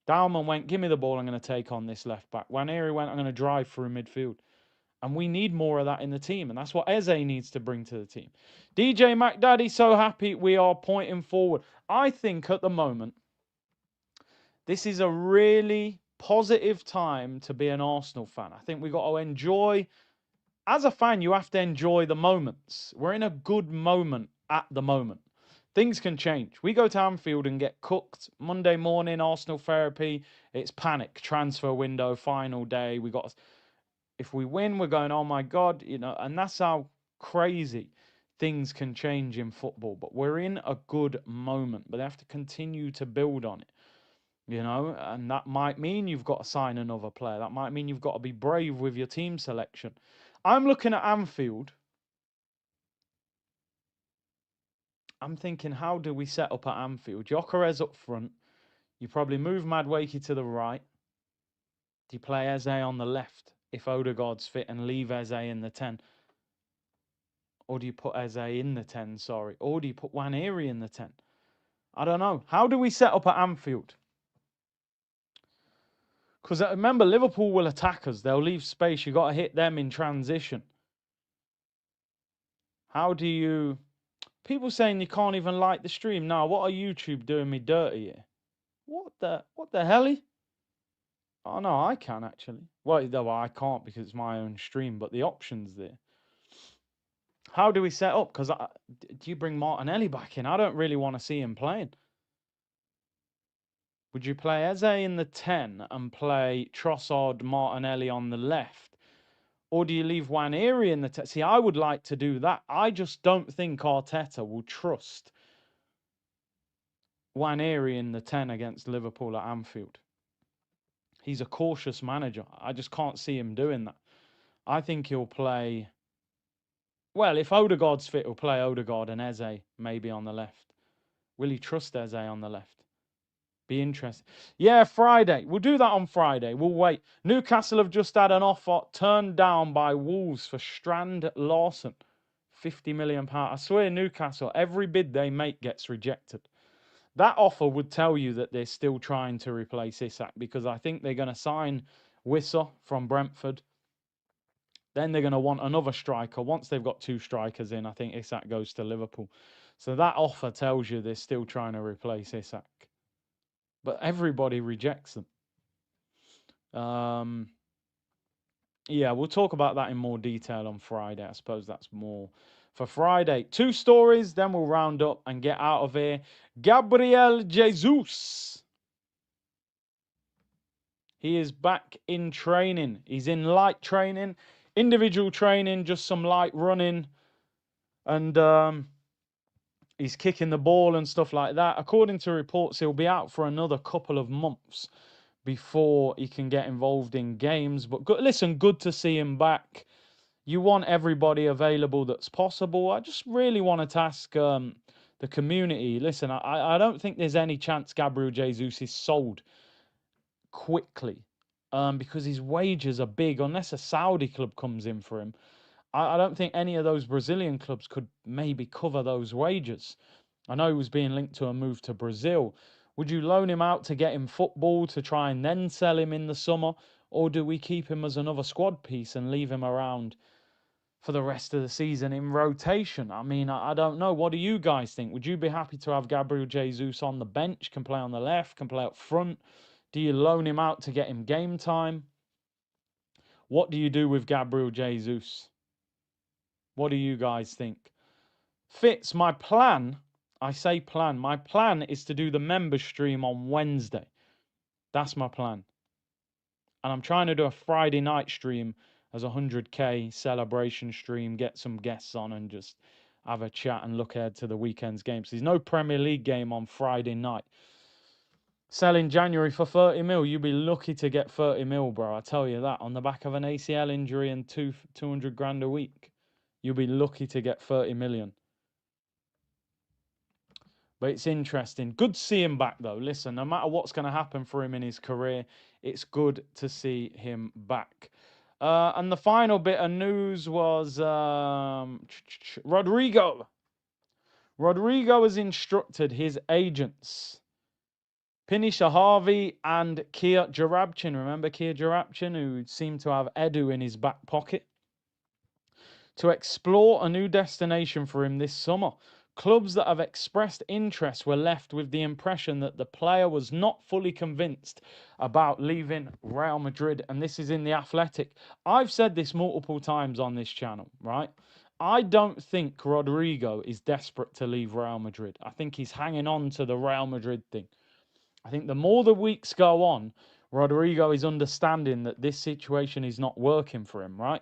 Dalman went, give me the ball, I'm going to take on this left back. Nwaneri went, I'm going to drive through midfield. And we need more of that in the team. And that's what Eze needs to bring to the team. DJ McDaddy, so happy we are pointing forward. I think at the moment, This is a really positive time to be an Arsenal fan. I think we got to enjoy, as a fan, you have to enjoy the moments. We're in a good moment at the moment. Things can change. We go to Anfield and get cooked. Monday morning, Arsenal therapy. It's panic. Transfer window, final day. If we win, we're going, oh my God, and that's how crazy things can change in football. But we're in a good moment, but they have to continue to build on it. And that might mean you've got to sign another player. That might mean you've got to be brave with your team selection. I'm looking at Anfield. I'm thinking, how do we set up at Anfield? Gyökeres up front. You probably move Madueke to the right. Do you play Eze on the left if Odegaard's fit and leave Eze in the 10? Or do you put Eze in the 10, sorry? Or do you put Nwaneri in the 10? I don't know. How do we set up at Anfield? Because remember, Liverpool will attack us. They'll leave space. You've got to hit them in transition. How do you... People saying you can't even like the stream. Now, what are YouTube doing me dirty here? What the hell? Oh, no, I can actually. Well, no, I can't because it's my own stream, but the option's there. How do we set up? Because do you bring Martinelli back in? I don't really want to see him playing. Would you play Eze in the 10 and play Trossard, Martinelli on the left? Or do you leave Nwaneri in the 10? See, I would like to do that. I just don't think Arteta will trust Nwaneri in the 10 against Liverpool at Anfield. He's a cautious manager. I just can't see him doing that. I think he'll play... Well, if Odegaard's fit, he'll play Odegaard and Eze maybe on the left. Will he trust Eze on the left? Be interesting. Yeah, Friday. We'll do that on Friday. We'll wait. Newcastle have just had an offer turned down by Wolves for Strand Larsen. £50 million. I swear, Newcastle, every bid they make gets rejected. That offer would tell you that they're still trying to replace Isak, because I think they're going to sign Wissa from Brentford. Then they're going to want another striker. Once they've got two strikers in, I think Isak goes to Liverpool. So that offer tells you they're still trying to replace Isak. But everybody rejects them. Yeah, we'll talk about that in more detail on Friday. I suppose that's more for Friday. 2 stories, then we'll round up and get out of here. Gabriel Jesus. He is back in training. He's in light training, individual training, just some light running. And he's kicking the ball and stuff like that. According to reports, he'll be out for another couple of months before he can get involved in games. But listen, good to see him back. You want everybody available that's possible. I just really wanted to ask the community, listen, I don't think there's any chance Gabriel Jesus is sold quickly because his wages are big. Unless a Saudi club comes in for him, I don't think any of those Brazilian clubs could maybe cover those wages. I know he was being linked to a move to Brazil. Would you loan him out to get him football to try and then sell him in the summer? Or do we keep him as another squad piece and leave him around for the rest of the season in rotation? I mean, I don't know. What do you guys think? Would you be happy to have Gabriel Jesus on the bench, can play on the left, can play up front? Do you loan him out to get him game time? What do you do with Gabriel Jesus? What do you guys think? Fitz, my plan, I say plan, my plan is to do the member stream on Wednesday. That's my plan. And I'm trying to do a Friday night stream as a 100k celebration stream, get some guests on and just have a chat and look ahead to the weekend's games. There's no Premier League game on Friday night. Sell in January for 30 mil. You'd be lucky to get 30 mil, bro. I tell you that. On the back of an ACL injury and 200 grand a week. You'll be lucky to get 30 million. But it's interesting. Good to see him back, though. Listen, no matter what's going to happen for him in his career, it's good to see him back. And the final bit of news was Rodrigo. Rodrigo has instructed his agents, Pini Shahavi and Kia Jarabchin. Remember Kia Jarabchin, who seemed to have Edu in his back pocket, to explore a new destination for him this summer. Clubs that have expressed interest were left with the impression that the player was not fully convinced about leaving Real Madrid. And this is in The Athletic. I've said this multiple times on this channel, right? I don't think Rodrigo is desperate to leave Real Madrid. I think he's hanging on to the Real Madrid thing. I think the more the weeks go on, Rodrigo is understanding that this situation is not working for him, right?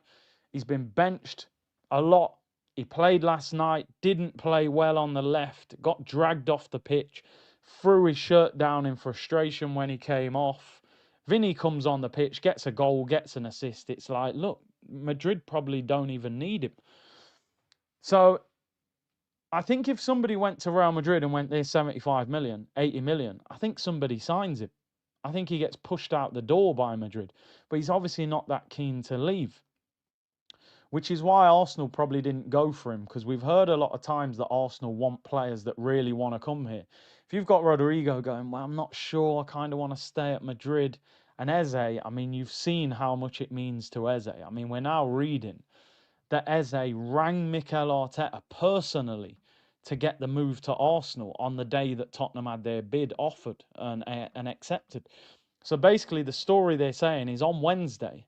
He's been benched a lot. He played last night, didn't play well on the left, got dragged off the pitch, threw his shirt down in frustration when he came off. Vinny comes on the pitch, gets a goal, gets an assist. It's like, look, Madrid probably don't even need him. So I think if somebody went to Real Madrid and went, there's 75 million, 80 million, I think somebody signs him. I think he gets pushed out the door by Madrid. But he's obviously not that keen to leave, which is why Arsenal probably didn't go for him, because we've heard a lot of times that Arsenal want players that really want to come here. If you've got Rodrigo going, well, I'm not sure, I kind of want to stay at Madrid. And Eze, I mean, you've seen how much it means to Eze. I mean, we're now reading that Eze rang Mikel Arteta personally to get the move to Arsenal on the day that Tottenham had their bid offered and accepted. So basically, the story they're saying is on Wednesday,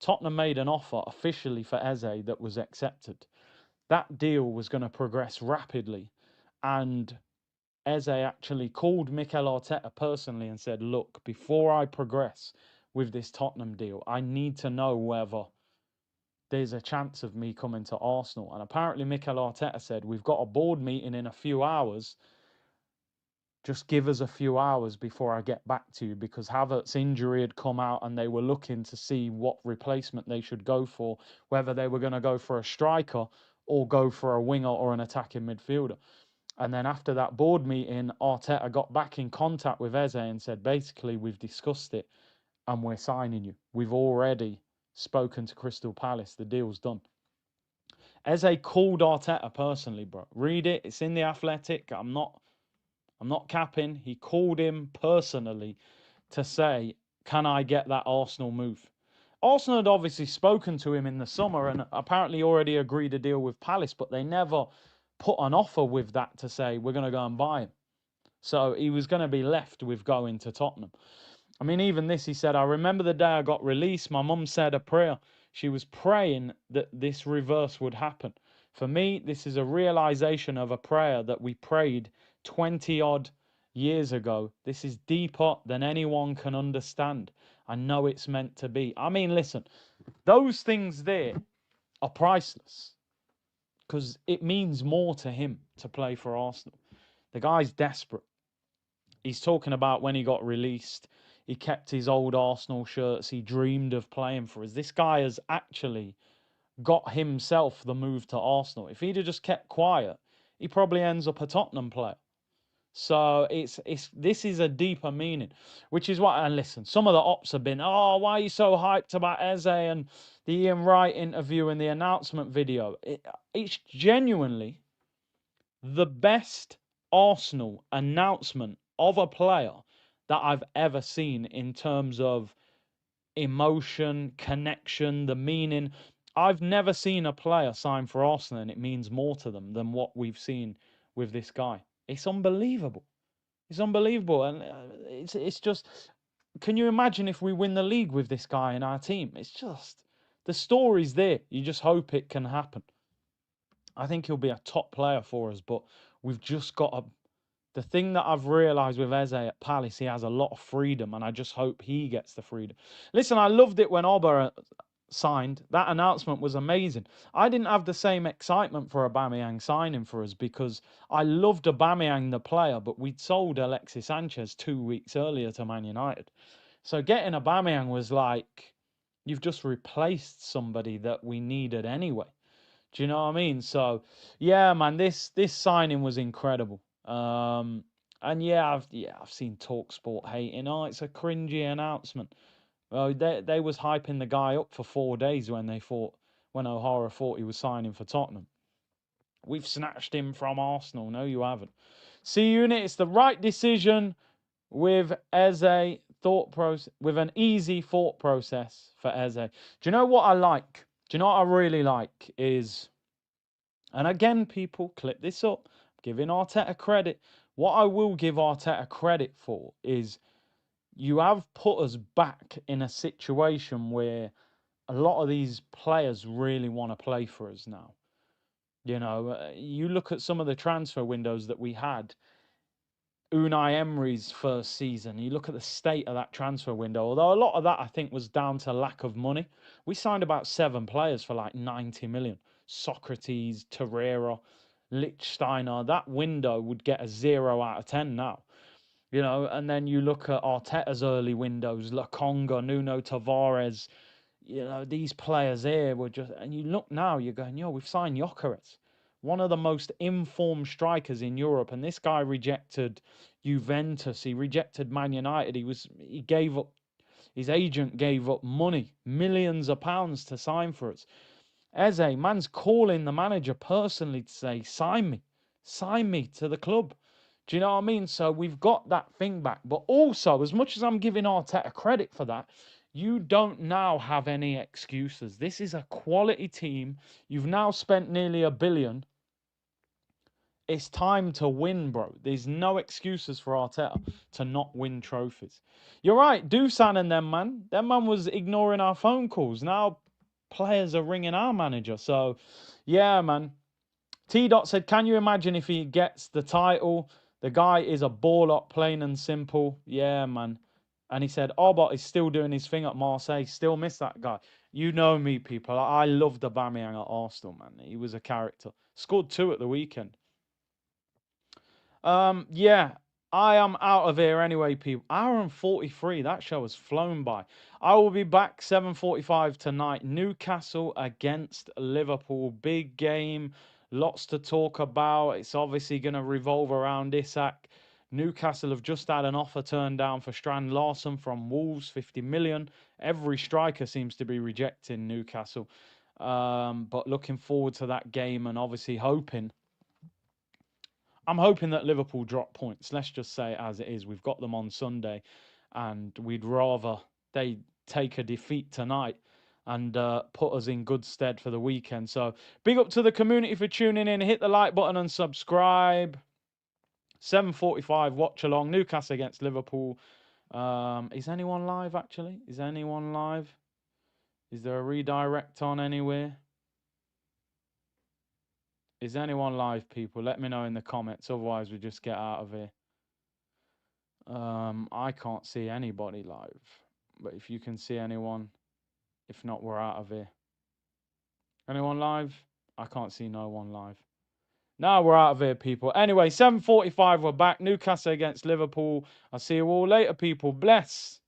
Tottenham made an offer officially for Eze that was accepted. That deal was going to progress rapidly, and Eze actually called Mikel Arteta personally and said, look, before I progress with this Tottenham deal, I need to know whether there's a chance of me coming to Arsenal. And apparently Mikel Arteta said, we've got a board meeting in a few hours. Just give us a few hours before I get back to you, because Havertz's injury had come out and they were looking to see what replacement they should go for, whether they were going to go for a striker or go for a winger or an attacking midfielder. And then after that board meeting, Arteta got back in contact with Eze and said, basically, we've discussed it and we're signing you. We've already spoken to Crystal Palace. The deal's done. Eze called Arteta personally, bro. Read it. It's in The Athletic. I'm not capping. He called him personally to say, can I get that Arsenal move? Arsenal had obviously spoken to him in the summer and apparently already agreed a deal with Palace, but they never put an offer with that to say, we're going to go and buy him. So he was going to be left with going to Tottenham. I mean, even this, he said, I remember the day I got released, my mum said a prayer. She was praying that this reverse would happen. For me, this is a realization of a prayer that we prayed 20 odd years ago. This is deeper than anyone can understand. I know it's meant to be. I mean, listen, those things there are priceless, because it means more to him to play for Arsenal. The guy's desperate. He's talking about when he got released, he kept his old Arsenal shirts. He dreamed of playing for us. This guy has actually got himself the move to Arsenal. If he'd have just kept quiet, he probably ends up a Tottenham player. So this is a deeper meaning, which is what. And listen, some of the ops have been, oh, why are you so hyped about Eze and the Ian Wright interview and the announcement video? It's genuinely the best Arsenal announcement of a player that I've ever seen in terms of emotion, connection, the meaning. I've never seen a player sign for Arsenal and it means more to them than what we've seen with this guy. It's unbelievable. It's unbelievable. And it's just, can you imagine if we win the league with this guy in our team? It's just, the story's there. You just hope it can happen. I think he'll be a top player for us, but we've just got to. The thing that I've realised with Eze at Palace, he has a lot of freedom, and I just hope he gets the freedom. Listen, I loved it when Oba signed. That announcement was amazing. I didn't have the same excitement for Aubameyang signing for us, because I loved Aubameyang the player, but we'd sold Alexis Sanchez 2 weeks earlier to Man United. So getting Aubameyang was like, you've just replaced somebody that we needed anyway. Do you know what I mean? So, yeah, man, this signing was incredible. And yeah, I've seen TalkSport hating. Oh, it's a cringy announcement. Well, they was hyping the guy up for 4 days when O'Hara thought he was signing for Tottenham. We've snatched him from Arsenal. No, you haven't. C Unit, it's the right decision with Eze with an easy thought process for Eze. Do you know what I like? Do you know what I really like is And again, people, clip this up. Giving Arteta credit. What I will give Arteta credit for is you have put us back in a situation where a lot of these players really want to play for us now. You know, you look at some of the transfer windows that we had. Unai Emery's first season, you look at the state of that transfer window, although a lot of that I think was down to lack of money. We signed about 7 players for like 90 million. Socrates, Torreira, Lichtsteiner. That window would get a 0 out of 10 now. You know, and then you look at Arteta's early windows, Lokonga, Nuno Tavares, you know, these players here were just, and you look now, you're going, yo, we've signed Gyökeres, one of the most informed strikers in Europe, and this guy rejected Juventus, he rejected Man United, he gave up, his agent gave up money, millions of pounds to sign for us. Eze, man's calling the manager personally to say, sign me to the club. Do you know what I mean? So we've got that thing back. But also, as much as I'm giving Arteta credit for that, you don't now have any excuses. This is a quality team. You've now spent nearly £1 billion. It's time to win, bro. There's no excuses for Arteta to not win trophies. You're right, Dusan and them, man. Them man was ignoring our phone calls. Now players are ringing our manager. So, yeah, man. T. Dot said, can you imagine if he gets the title? The guy is a ball up, plain and simple. Yeah, man. And he said, Arbot is still doing his thing at Marseille. Still miss that guy. You know me, people. I loved Aubameyang at Arsenal, man. He was a character. Scored 2 at the weekend. Yeah, I am out of here anyway, people. Hour and 43. That show has flown by. I will be back 7:45 tonight. Newcastle against Liverpool. Big game. Lots to talk about. It's obviously going to revolve around Isak. Newcastle have just had an offer turned down for Strand Larson from Wolves, 50 million. Every striker seems to be rejecting Newcastle. But looking forward to that game and obviously I'm hoping that Liverpool drop points. Let's just say it as it is. We've got them on Sunday, and we'd rather they take a defeat tonight and put us in good stead for the weekend. So big up to the community for tuning in. Hit the like button and subscribe. 7:45 watch along. Newcastle against Liverpool. Is anyone live actually? Is anyone live? Is there a redirect on anywhere? Is anyone live, people? Let me know in the comments. Otherwise, we just get out of here. I can't see anybody live. But if you can see anyone, if not, we're out of here. Anyone live? I can't see no one live. Now we're out of here, people. Anyway, 7:45, we're back. Newcastle against Liverpool. I'll see you all later, people. Bless.